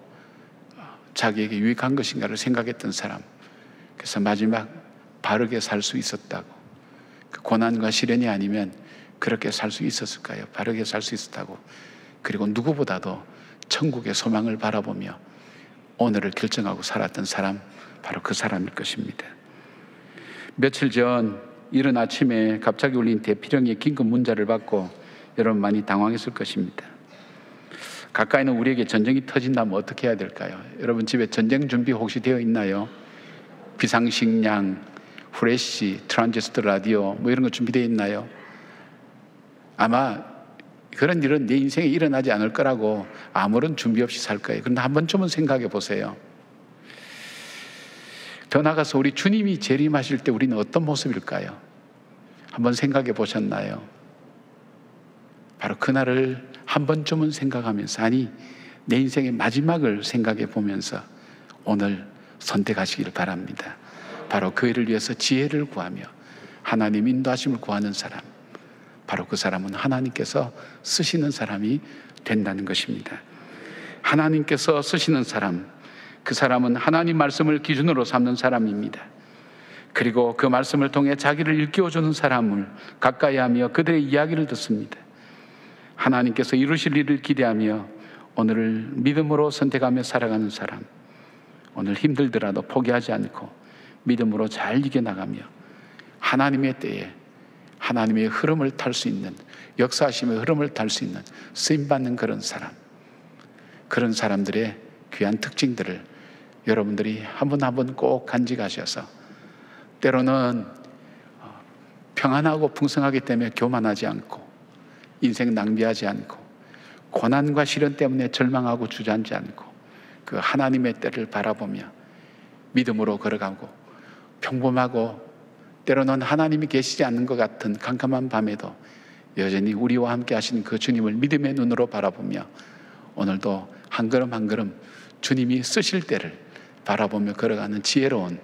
자기에게 유익한 것인가를 생각했던 사람, 그래서 마지막 바르게 살 수 있었다고. 그 고난과 시련이 아니면 그렇게 살 수 있었을까요? 바르게 살 수 있었다고. 그리고 누구보다도 천국의 소망을 바라보며 오늘을 결정하고 살았던 사람, 바로 그 사람일 것입니다. 며칠 전 이른 아침에 갑자기 울린 대피령의 긴급 문자를 받고 여러분 많이 당황했을 것입니다. 가까이는 우리에게 전쟁이 터진다면 어떻게 해야 될까요? 여러분 집에 전쟁 준비 혹시 되어 있나요? 비상식량, 후레쉬, 트랜지스터 라디오 뭐 이런 거 준비되어 있나요? 아마 그런 일은 내 인생에 일어나지 않을 거라고 아무런 준비 없이 살 거예요. 그런데 한 번쯤은 생각해 보세요. 더 나아가서 우리 주님이 재림하실 때 우리는 어떤 모습일까요? 한번 생각해 보셨나요? 바로 그날을 한 번쯤은 생각하면서, 아니 내 인생의 마지막을 생각해 보면서 오늘 선택하시길 바랍니다. 바로 그 일을 위해서 지혜를 구하며 하나님 인도하심을 구하는 사람, 바로 그 사람은 하나님께서 쓰시는 사람이 된다는 것입니다. 하나님께서 쓰시는 사람, 그 사람은 하나님 말씀을 기준으로 삼는 사람입니다. 그리고 그 말씀을 통해 자기를 일깨워주는 사람을 가까이 하며 그들의 이야기를 듣습니다. 하나님께서 이루실 일을 기대하며 오늘을 믿음으로 선택하며 살아가는 사람, 오늘 힘들더라도 포기하지 않고 믿음으로 잘 이겨나가며 하나님의 때에 하나님의 흐름을 탈 수 있는, 역사하심의 흐름을 탈 수 있는 쓰임받는 그런 사람, 그런 사람들의 귀한 특징들을 여러분들이 한 분 한 분 꼭 간직하셔서 때로는 평안하고 풍성하기 때문에 교만하지 않고 인생 낭비하지 않고 고난과 시련 때문에 절망하고 주저앉지 않고 그 하나님의 때를 바라보며 믿음으로 걸어가고 평범하고 때로는 하나님이 계시지 않는 것 같은 캄캄한 밤에도 여전히 우리와 함께 하시는 그 주님을 믿음의 눈으로 바라보며 오늘도 한 걸음 한 걸음 주님이 쓰실 때를 바라보며 걸어가는 지혜로운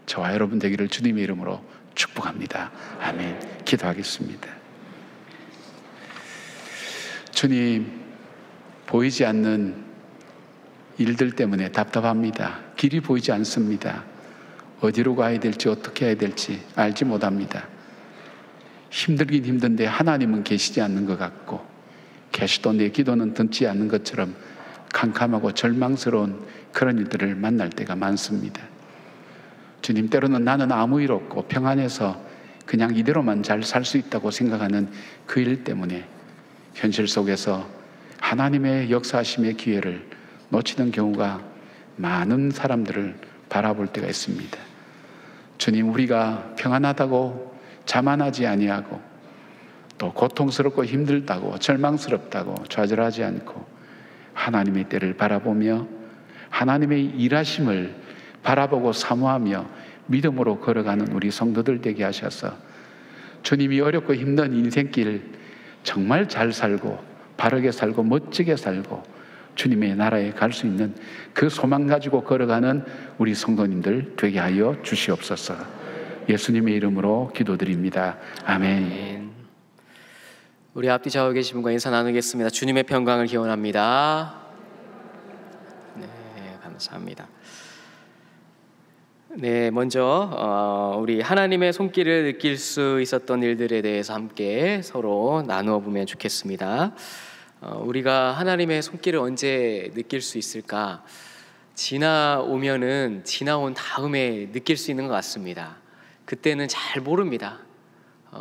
저와 여러분 되기를 주님의 이름으로 축복합니다. 아멘. 기도하겠습니다. 주님, 보이지 않는 일들 때문에 답답합니다. 길이 보이지 않습니다. 어디로 가야 될지 어떻게 해야 될지 알지 못합니다. 힘들긴 힘든데 하나님은 계시지 않는 것 같고 계시도 내 기도는 듣지 않는 것처럼 캄캄하고 절망스러운 그런 일들을 만날 때가 많습니다. 주님, 때로는 나는 아무 일 없고 평안해서 그냥 이대로만 잘 살 수 있다고 생각하는 그 일 때문에 현실 속에서 하나님의 역사하심의 기회를 놓치는 경우가 많은 사람들을 바라볼 때가 있습니다. 주님, 우리가 평안하다고 자만하지 아니하고 또 고통스럽고 힘들다고 절망스럽다고 좌절하지 않고 하나님의 때를 바라보며 하나님의 일하심을 바라보고 사모하며 믿음으로 걸어가는 우리 성도들 되게 하셔서 주님이 어렵고 힘든 인생길 정말 잘 살고 바르게 살고 멋지게 살고 주님의 나라에 갈 수 있는 그 소망 가지고 걸어가는 우리 성도님들 되게 하여 주시옵소서. 예수님의 이름으로 기도드립니다. 아멘. 우리 앞뒤 좌우에 계신 분과 인사 나누겠습니다. 주님의 평강을 기원합니다. 네, 감사합니다. 네, 먼저 우리 하나님의 손길을 느낄 수 있었던 일들에 대해서 함께 서로 나누어 보면 좋겠습니다. 우리가 하나님의 손길을 언제 느낄 수 있을까? 지나온 다음에 느낄 수 있는 것 같습니다. 그때는 잘 모릅니다.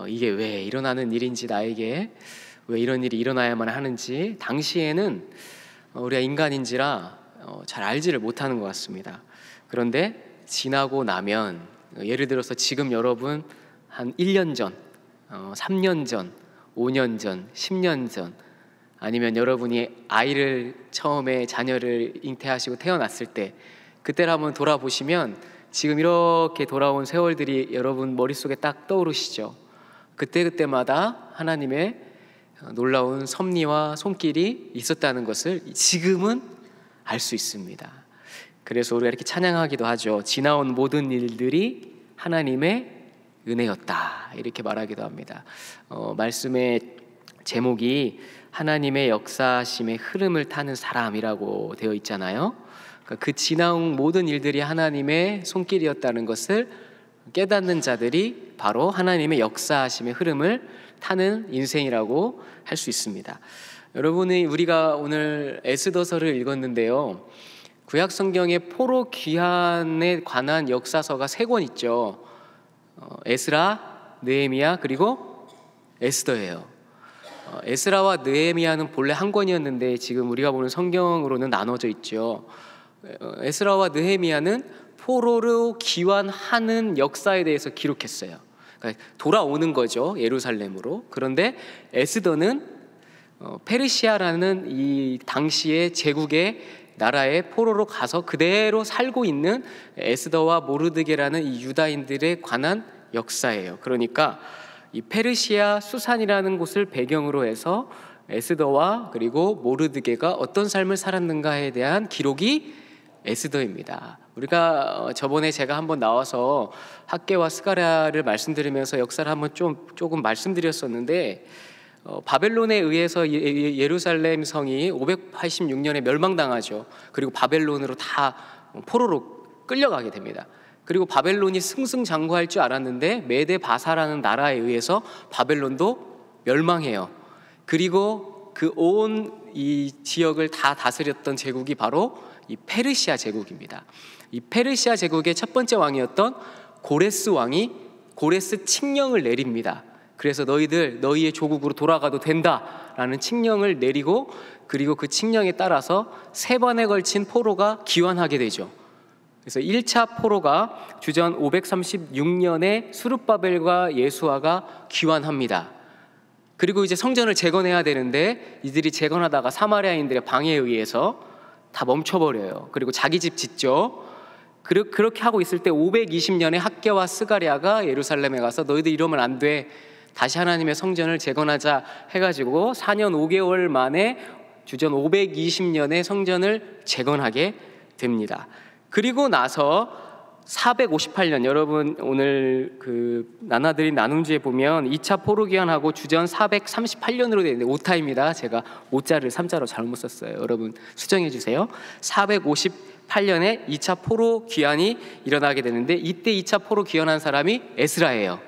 이게 왜 일어나는 일인지, 나에게 왜 이런 일이 일어나야만 하는지 당시에는 우리가 인간인지라 잘 알지를 못하는 것 같습니다. 그런데 지나고 나면, 예를 들어서 지금 여러분 한 1년 전, 3년 전, 5년 전, 10년 전, 아니면 여러분이 아이를 처음에 자녀를 잉태하시고 태어났을 때, 그때를 한번 돌아보시면 지금 이렇게 돌아온 세월들이 여러분 머릿속에 딱 떠오르시죠. 그때마다 하나님의 놀라운 섭리와 손길이 있었다는 것을 지금은 알 수 있습니다. 그래서 우리가 이렇게 찬양하기도 하죠. 지나온 모든 일들이 하나님의 은혜였다, 이렇게 말하기도 합니다. 말씀의 제목이 하나님의 역사심의 흐름을 타는 사람이라고 되어 있잖아요. 그 지나온 모든 일들이 하나님의 손길이었다는 것을 깨닫는 자들이 바로 하나님의 역사심의 흐름을 타는 인생이라고 할 수 있습니다. 여러분이, 우리가 오늘 에스더서를 읽었는데요, 구약 성경의 포로 귀환에 관한 역사서가 3권 있죠. 에스라, 느헤미야, 그리고 에스더예요. 에스라와 느헤미야는 본래 한 권이었는데 지금 우리가 보는 성경으로는 나눠져 있죠. 에스라와 느헤미야는 포로로 귀환하는 역사에 대해서 기록했어요. 그러니까 돌아오는 거죠, 예루살렘으로. 그런데 에스더는 페르시아라는 이 당시의 제국의 나라에 포로로 가서 그대로 살고 있는 에스더와 모르드게라는 이 유다인들에 관한 역사예요. 그러니까 이 페르시아 수산이라는 곳을 배경으로 해서 에스더와 그리고 모르드게가 어떤 삶을 살았는가에 대한 기록이 에스더입니다. 우리가 저번에 제가 한번 나와서 학개와 스가랴를 말씀드리면서 역사를 한번 조금 말씀드렸었는데, 바벨론에 의해서 예루살렘 성이 586년에 멸망당하죠. 그리고 바벨론으로 다 포로로 끌려가게 됩니다. 그리고 바벨론이 승승장구할 줄 알았는데 메데 바사라는 나라에 의해서 바벨론도 멸망해요. 그리고 그 온 이 지역을 다 다스렸던 제국이 바로 이 페르시아 제국입니다. 이 페르시아 제국의 첫 번째 왕이었던 고레스 왕이 고레스 칙령을 내립니다. 그래서 너희의 조국으로 돌아가도 된다라는 칙령을 내리고, 그리고 그 칙령에 따라서 3번에 걸친 포로가 귀환하게 되죠. 그래서 1차 포로가 주전 536년에 수룹바벨과 예수아가 귀환합니다. 그리고 이제 성전을 재건해야 되는데 이들이 재건하다가 사마리아인들의 방해에 의해서 다 멈춰버려요. 그리고 자기 집 짓죠. 그렇게 하고 있을 때 520년에 학개와 스가랴가 예루살렘에 가서 너희들 이러면 안 돼, 다시 하나님의 성전을 재건하자 해가지고 4년 5개월 만에 주전 520년에 성전을 재건하게 됩니다. 그리고 나서 458년, 여러분 오늘 그 나눠드린 나눔지에 보면 2차 포로 귀환하고 주전 438년으로 되어 있는데 오타입니다. 제가 오자를 3자로 잘못 썼어요. 여러분 수정해 주세요. 458년에 2차 포로 귀환이 일어나게 되는데, 이때 2차 포로 귀환한 사람이 에스라예요.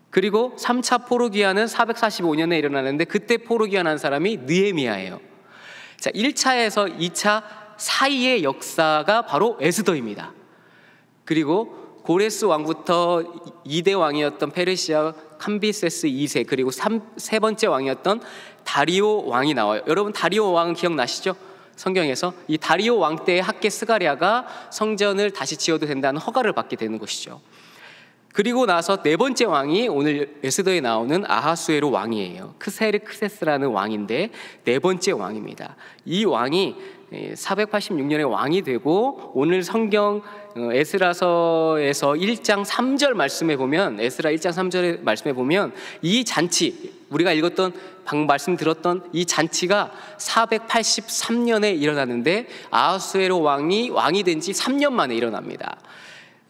그리고 3차 포로 귀환은 445년에 일어나는데 그때 포로 귀환한 사람이 느헤미야예요. 자, 1차에서 2차 사이의 역사가 바로 에스더입니다. 그리고 고레스 왕부터 2대 왕이었던 페르시아 캄비세스 2세, 그리고 세 번째 왕이었던 다리오 왕이 나와요. 여러분 다리오 왕 기억나시죠? 성경에서 이 다리오 왕 때의 학개 스가랴가 성전을 다시 지어도 된다는 허가를 받게 되는 것이죠. 그리고 나서 4번째 왕이 오늘 에스더에 나오는 아하수에로 왕이에요. 크세르크세스라는 왕인데 4번째 왕입니다. 이 왕이 486년에 왕이 되고, 오늘 성경 에스라서에서 1장 3절 말씀에 보면, 에스라 1장 3절의 말씀에 보면 이 잔치, 우리가 읽었던 방금 말씀 들었던 이 잔치가 483년에 일어났는데 아하수에로 왕이 된 지 3년 만에 일어납니다.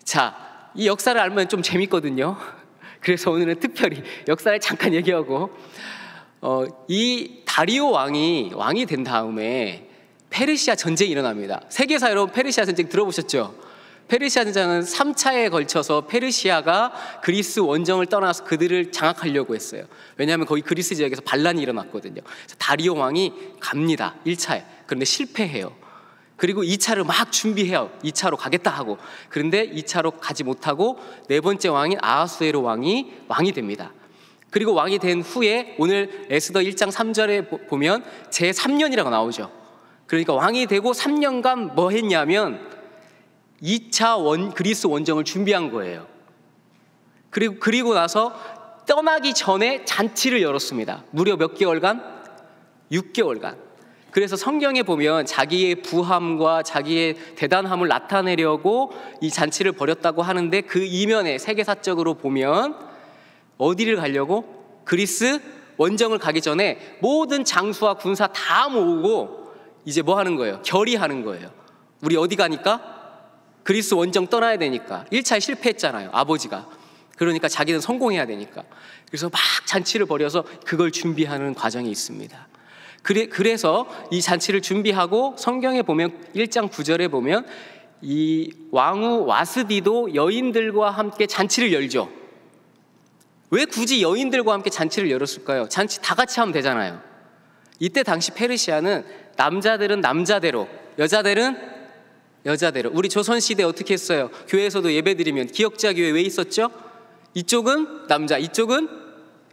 자, 이 역사를 알면 좀 재밌거든요. 그래서 오늘은 특별히 역사를 잠깐 얘기하고, 이 다리오 왕이 된 다음에 페르시아 전쟁이 일어납니다. 세계사 여러분 페르시아 전쟁 들어보셨죠? 페르시아 전쟁은 3차에 걸쳐서 페르시아가 그리스 원정을 떠나서 그들을 장악하려고 했어요. 왜냐하면 거기 그리스 지역에서 반란이 일어났거든요. 그래서 다리오 왕이 갑니다. 1차에. 그런데 실패해요. 그리고 2차를 막 준비해요. 2차로 가겠다 하고. 그런데 2차로 가지 못하고 네 번째 왕인 아하수에로 왕이 됩니다. 그리고 왕이 된 후에 오늘 에스더 1장 3절에 보면 제3년이라고 나오죠. 그러니까 왕이 되고 3년간 뭐 했냐면 2차 그리스 원정을 준비한 거예요. 그리고 나서 떠나기 전에 잔치를 열었습니다. 무려 몇 개월간? 6개월간. 그래서 성경에 보면 자기의 부함과 자기의 대단함을 나타내려고 이 잔치를 벌였다고 하는데 그 이면에 세계사적으로 보면 어디를 가려고? 그리스 원정을 가기 전에 모든 장수와 군사 다 모으고 이제 뭐 하는 거예요? 결의하는 거예요. 우리 어디 가니까? 그리스 원정 떠나야 되니까. 1차에 실패했잖아요, 아버지가. 그러니까 자기는 성공해야 되니까. 그래서 막 잔치를 벌여서 그걸 준비하는 과정이 있습니다. 그래서 이 잔치를 준비하고 성경에 보면 1장 9절에 보면 이 왕후 와스디도 여인들과 함께 잔치를 열죠. 왜 굳이 여인들과 함께 잔치를 열었을까요? 잔치 다 같이 하면 되잖아요. 이때 당시 페르시아는 남자들은 남자대로, 여자들은 여자대로. 우리 조선시대 어떻게 했어요? 교회에서도 예배드리면 기역자 교회 왜 있었죠? 이쪽은 남자, 이쪽은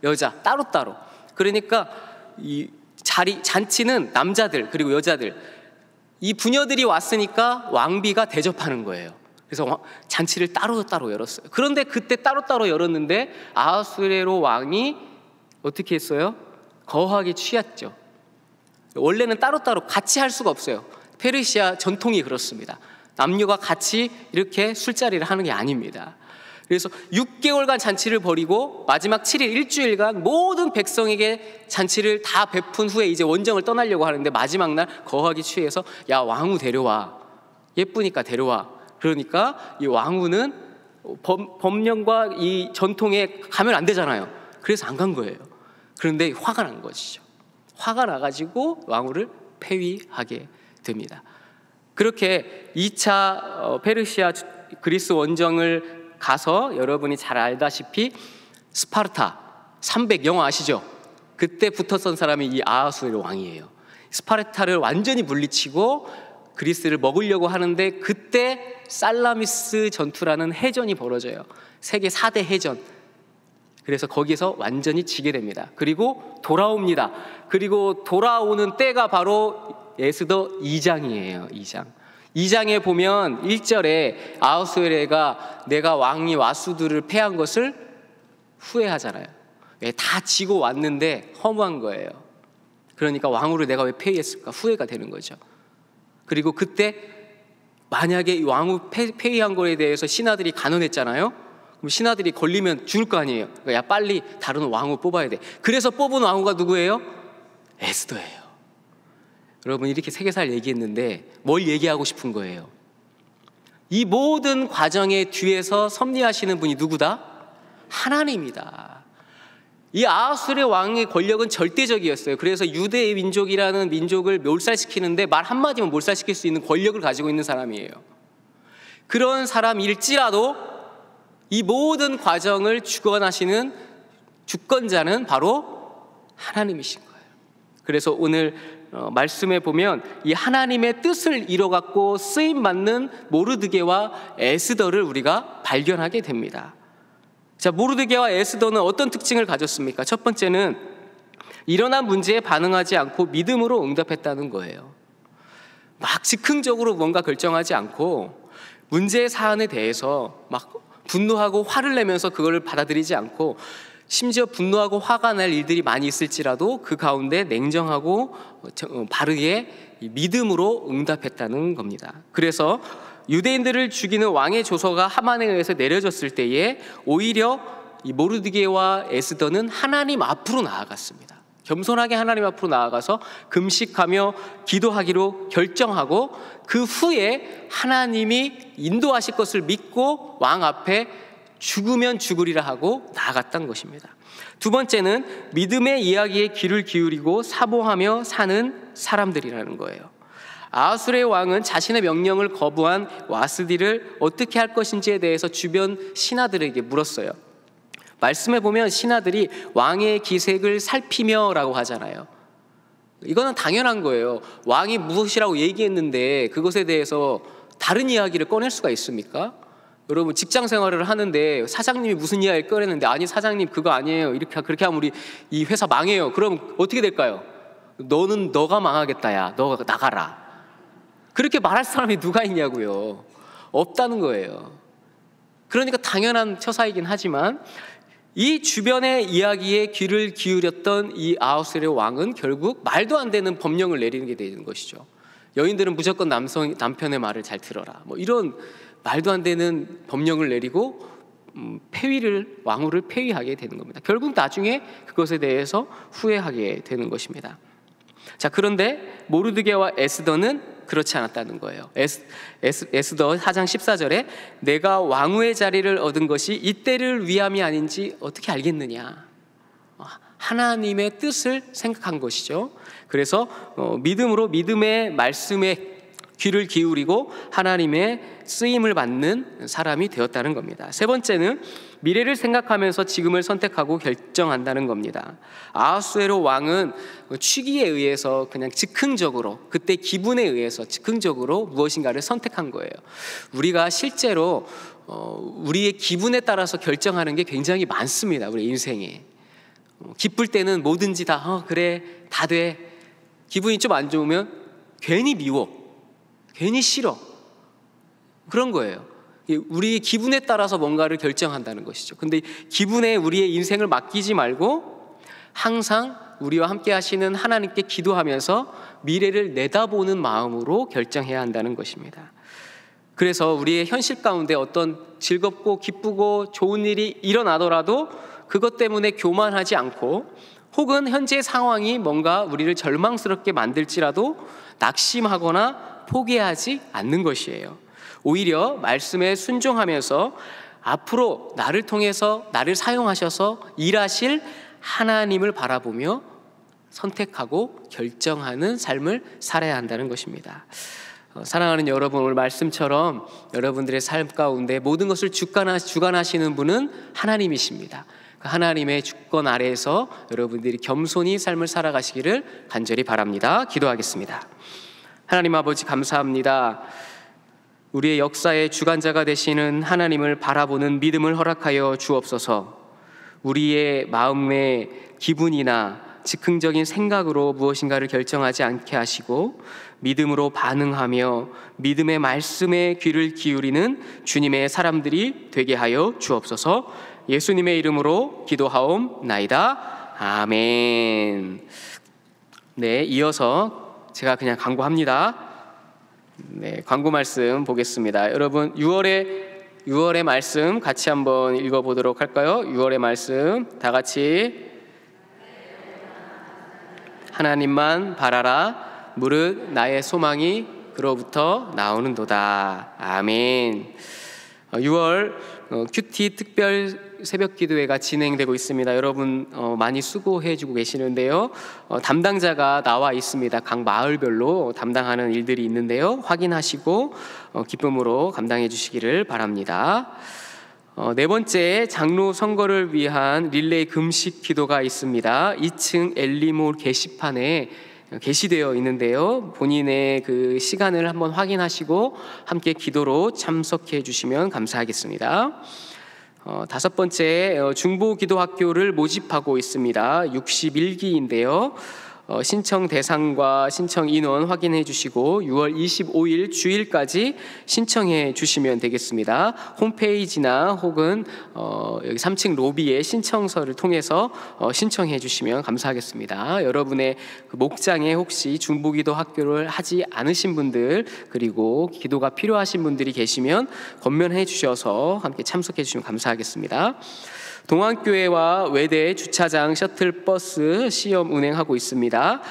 여자, 따로따로. 그러니까 이 잔치는 남자들 그리고 여자들, 이 부녀들이 왔으니까 왕비가 대접하는 거예요. 그래서 잔치를 따로따로 열었어요. 그런데 그때 따로따로 열었는데 아하수에로 왕이 어떻게 했어요? 거하게 취했죠. 원래는 따로따로 같이 할 수가 없어요. 페르시아 전통이 그렇습니다. 남녀가 같이 이렇게 술자리를 하는 게 아닙니다. 그래서 6개월간 잔치를 벌이고 마지막 7일 일주일간 모든 백성에게 잔치를 다 베푼 후에 이제 원정을 떠나려고 하는데 마지막 날 거하기 취해서 야, 왕후 데려와. 예쁘니까 데려와. 그러니까 이 왕후는 법령과 이 전통에 가면 안 되잖아요. 그래서 안 간 거예요. 그런데 화가 난 것이죠. 화가 나가지고 왕후를 폐위하게 됩니다. 그렇게 2차 페르시아 그리스 원정을 가서 여러분이 잘 알다시피 스파르타 300 영화 아시죠? 그때 붙었던 사람이 이 아하수에로 왕이에요. 스파르타를 완전히 물리치고 그리스를 먹으려고 하는데 그때 살라미스 전투라는 해전이 벌어져요. 세계 4대 해전. 그래서 거기서 완전히 지게 됩니다. 그리고 돌아옵니다. 그리고 돌아오는 때가 바로 에스더 2장이에요. 2장에 보면 1절에 아하수에로가 내가 왕이 와수들을 패한 것을 후회하잖아요. 다 지고 왔는데 허무한 거예요. 그러니까 왕후를 내가 왜 폐위했을까? 후회가 되는 거죠. 그리고 그때 만약에 왕후 폐위한 거에 대해서 신하들이 간언했잖아요. 그럼 신하들이 걸리면 죽을 거 아니에요. 그러니까 야, 빨리 다른 왕후 뽑아야 돼. 그래서 뽑은 왕후가 누구예요? 에스더예요. 여러분, 이렇게 세계사를 얘기했는데 뭘 얘기하고 싶은 거예요? 이 모든 과정의 뒤에서 섭리하시는 분이 누구다? 하나님이다. 이 아하수에로 왕의 권력은 절대적이었어요. 그래서 유대의 민족이라는 민족을 몰살시키는데 말 한마디면 몰살시킬 수 있는 권력을 가지고 있는 사람이에요. 그런 사람일지라도 이 모든 과정을 주관하시는 주권자는 바로 하나님이신 거예요. 그래서 오늘 말씀에 보면 이 하나님의 뜻을 이뤄갖고 쓰임받는 모르드게와 에스더를 우리가 발견하게 됩니다. 자, 모르드게와 에스더는 어떤 특징을 가졌습니까? 첫 번째는 일어난 문제에 반응하지 않고 믿음으로 응답했다는 거예요. 막 즉흥적으로 뭔가 결정하지 않고 문제의 사안에 대해서 막 분노하고 화를 내면서 그걸 받아들이지 않고, 심지어 분노하고 화가 날 일들이 많이 있을지라도 그 가운데 냉정하고 바르게 믿음으로 응답했다는 겁니다. 그래서 유대인들을 죽이는 왕의 조서가 하만에 의해서 내려졌을 때에 오히려 이 모르드게와 에스더는 하나님 앞으로 나아갔습니다. 겸손하게 하나님 앞으로 나아가서 금식하며 기도하기로 결정하고 그 후에 하나님이 인도하실 것을 믿고 왕 앞에 죽으면 죽으리라 하고 나아갔던 것입니다. 두 번째는 믿음의 이야기에 귀를 기울이고 사모하며 사는 사람들이라는 거예요. 아하수에로 왕은 자신의 명령을 거부한 와스디를 어떻게 할 것인지에 대해서 주변 신하들에게 물었어요. 말씀에 보면 신하들이 왕의 기색을 살피며 라고 하잖아요. 이거는 당연한 거예요. 왕이 무엇이라고 얘기했는데 그것에 대해서 다른 이야기를 꺼낼 수가 있습니까? 여러분 직장 생활을 하는데 사장님이 무슨 이야기를 꺼냈는데 아니 사장님 그거 아니에요. 그렇게 하면 우리 이 회사 망해요. 그럼 어떻게 될까요? 너가 망하겠다. 야 너가 나가라. 그렇게 말할 사람이 누가 있냐고요. 없다는 거예요. 그러니까 당연한 처사이긴 하지만 이 주변의 이야기에 귀를 기울였던 이 아하수에르 왕은 결국 말도 안 되는 법령을 내리게 되는 것이죠. 여인들은 무조건 남편의 말을 잘 들어라. 뭐 이런 말도 안 되는 법령을 내리고 왕후를 폐위하게 되는 겁니다. 결국 나중에 그것에 대해서 후회하게 되는 것입니다. 자, 그런데 모르드게와 에스더는 그렇지 않았다는 거예요. 에스더 4장 14절에 내가 왕후의 자리를 얻은 것이 이때를 위함이 아닌지 어떻게 알겠느냐. 하나님의 뜻을 생각한 것이죠. 그래서 믿음으로 믿음의 말씀에 귀를 기울이고 하나님의 쓰임을 받는 사람이 되었다는 겁니다. 세 번째는 미래를 생각하면서 지금을 선택하고 결정한다는 겁니다. 아하수에로 왕은 취기에 의해서 그냥 즉흥적으로 그때 기분에 의해서 즉흥적으로 무엇인가를 선택한 거예요. 우리가 실제로 우리의 기분에 따라서 결정하는 게 굉장히 많습니다. 우리 인생에. 기쁠 때는 뭐든지 다 그래 다 돼. 기분이 좀 안 좋으면 괜히 미워. 괜히 싫어. 그런 거예요. 우리의 기분에 따라서 뭔가를 결정한다는 것이죠. 근데 기분에 우리의 인생을 맡기지 말고 항상 우리와 함께 하시는 하나님께 기도하면서 미래를 내다보는 마음으로 결정해야 한다는 것입니다. 그래서 우리의 현실 가운데 어떤 즐겁고 기쁘고 좋은 일이 일어나더라도 그것 때문에 교만하지 않고 혹은 현재 상황이 뭔가 우리를 절망스럽게 만들지라도 낙심하거나 포기하지 않는 것이에요. 오히려 말씀에 순종하면서 앞으로 나를 통해서 나를 사용하셔서 일하실 하나님을 바라보며 선택하고 결정하는 삶을 살아야 한다는 것입니다. 사랑하는 여러분, 오늘 말씀처럼 여러분들의 삶 가운데 모든 것을 주관하시는 분은 하나님이십니다. 그 하나님의 주권 아래에서 여러분들이 겸손히 삶을 살아가시기를 간절히 바랍니다. 기도하겠습니다. 하나님 아버지 감사합니다. 우리의 역사의 주관자가 되시는 하나님을 바라보는 믿음을 허락하여 주옵소서. 우리의 마음의 기분이나 즉흥적인 생각으로 무엇인가를 결정하지 않게 하시고 믿음으로 반응하며 믿음의 말씀에 귀를 기울이는 주님의 사람들이 되게 하여 주옵소서. 예수님의 이름으로 기도하옵나이다. 아멘. 네, 이어서 제가 그냥 광고합니다. 네, 광고 말씀 보겠습니다. 여러분 6월의 말씀 같이 한번 읽어보도록 할까요? 6월의 말씀 다 같이 하나님만 바라라 무릇 나의 소망이 그로부터 나오는도다. 아멘. 6월 큐티 특별 새벽 기도회가 진행되고 있습니다. 여러분 많이 수고해주고 계시는데요. 담당자가 나와 있습니다. 각 마을별로 담당하는 일들이 있는데요. 확인하시고 기쁨으로 감당해 주시기를 바랍니다. 네 번째, 장로 선거를 위한 릴레이 금식 기도가 있습니다. 2층 엘리몰 게시판에 게시되어 있는데요. 본인의 그 시간을 한번 확인하시고 함께 기도로 참석해 주시면 감사하겠습니다. 다섯 번째, 중보기도학교를 모집하고 있습니다. 61기인데요. 신청 대상과 신청 인원 확인해 주시고 6월 25일 주일까지 신청해 주시면 되겠습니다. 홈페이지나 혹은 여기 3층 로비에 신청서를 통해서 신청해 주시면 감사하겠습니다. 여러분의 그 목장에 혹시 중보기도 학교를 하지 않으신 분들 그리고 기도가 필요하신 분들이 계시면 권면해 주셔서 함께 참석해 주시면 감사하겠습니다. 동안교회와 외대 주차장 셔틀버스 시험 운행하고 있습니다.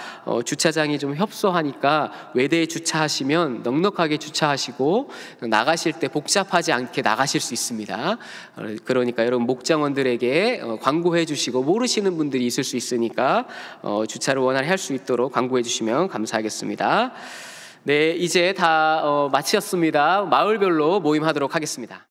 주차장이 좀 협소하니까 외대에 주차하시면 넉넉하게 주차하시고 나가실 때 복잡하지 않게 나가실 수 있습니다. 그러니까 여러분 목장원들에게 광고해 주시고 모르시는 분들이 있을 수 있으니까 주차를 원활히 할 수 있도록 광고해 주시면 감사하겠습니다. 네, 이제 다 마치었습니다. 마을별로 모임하도록 하겠습니다.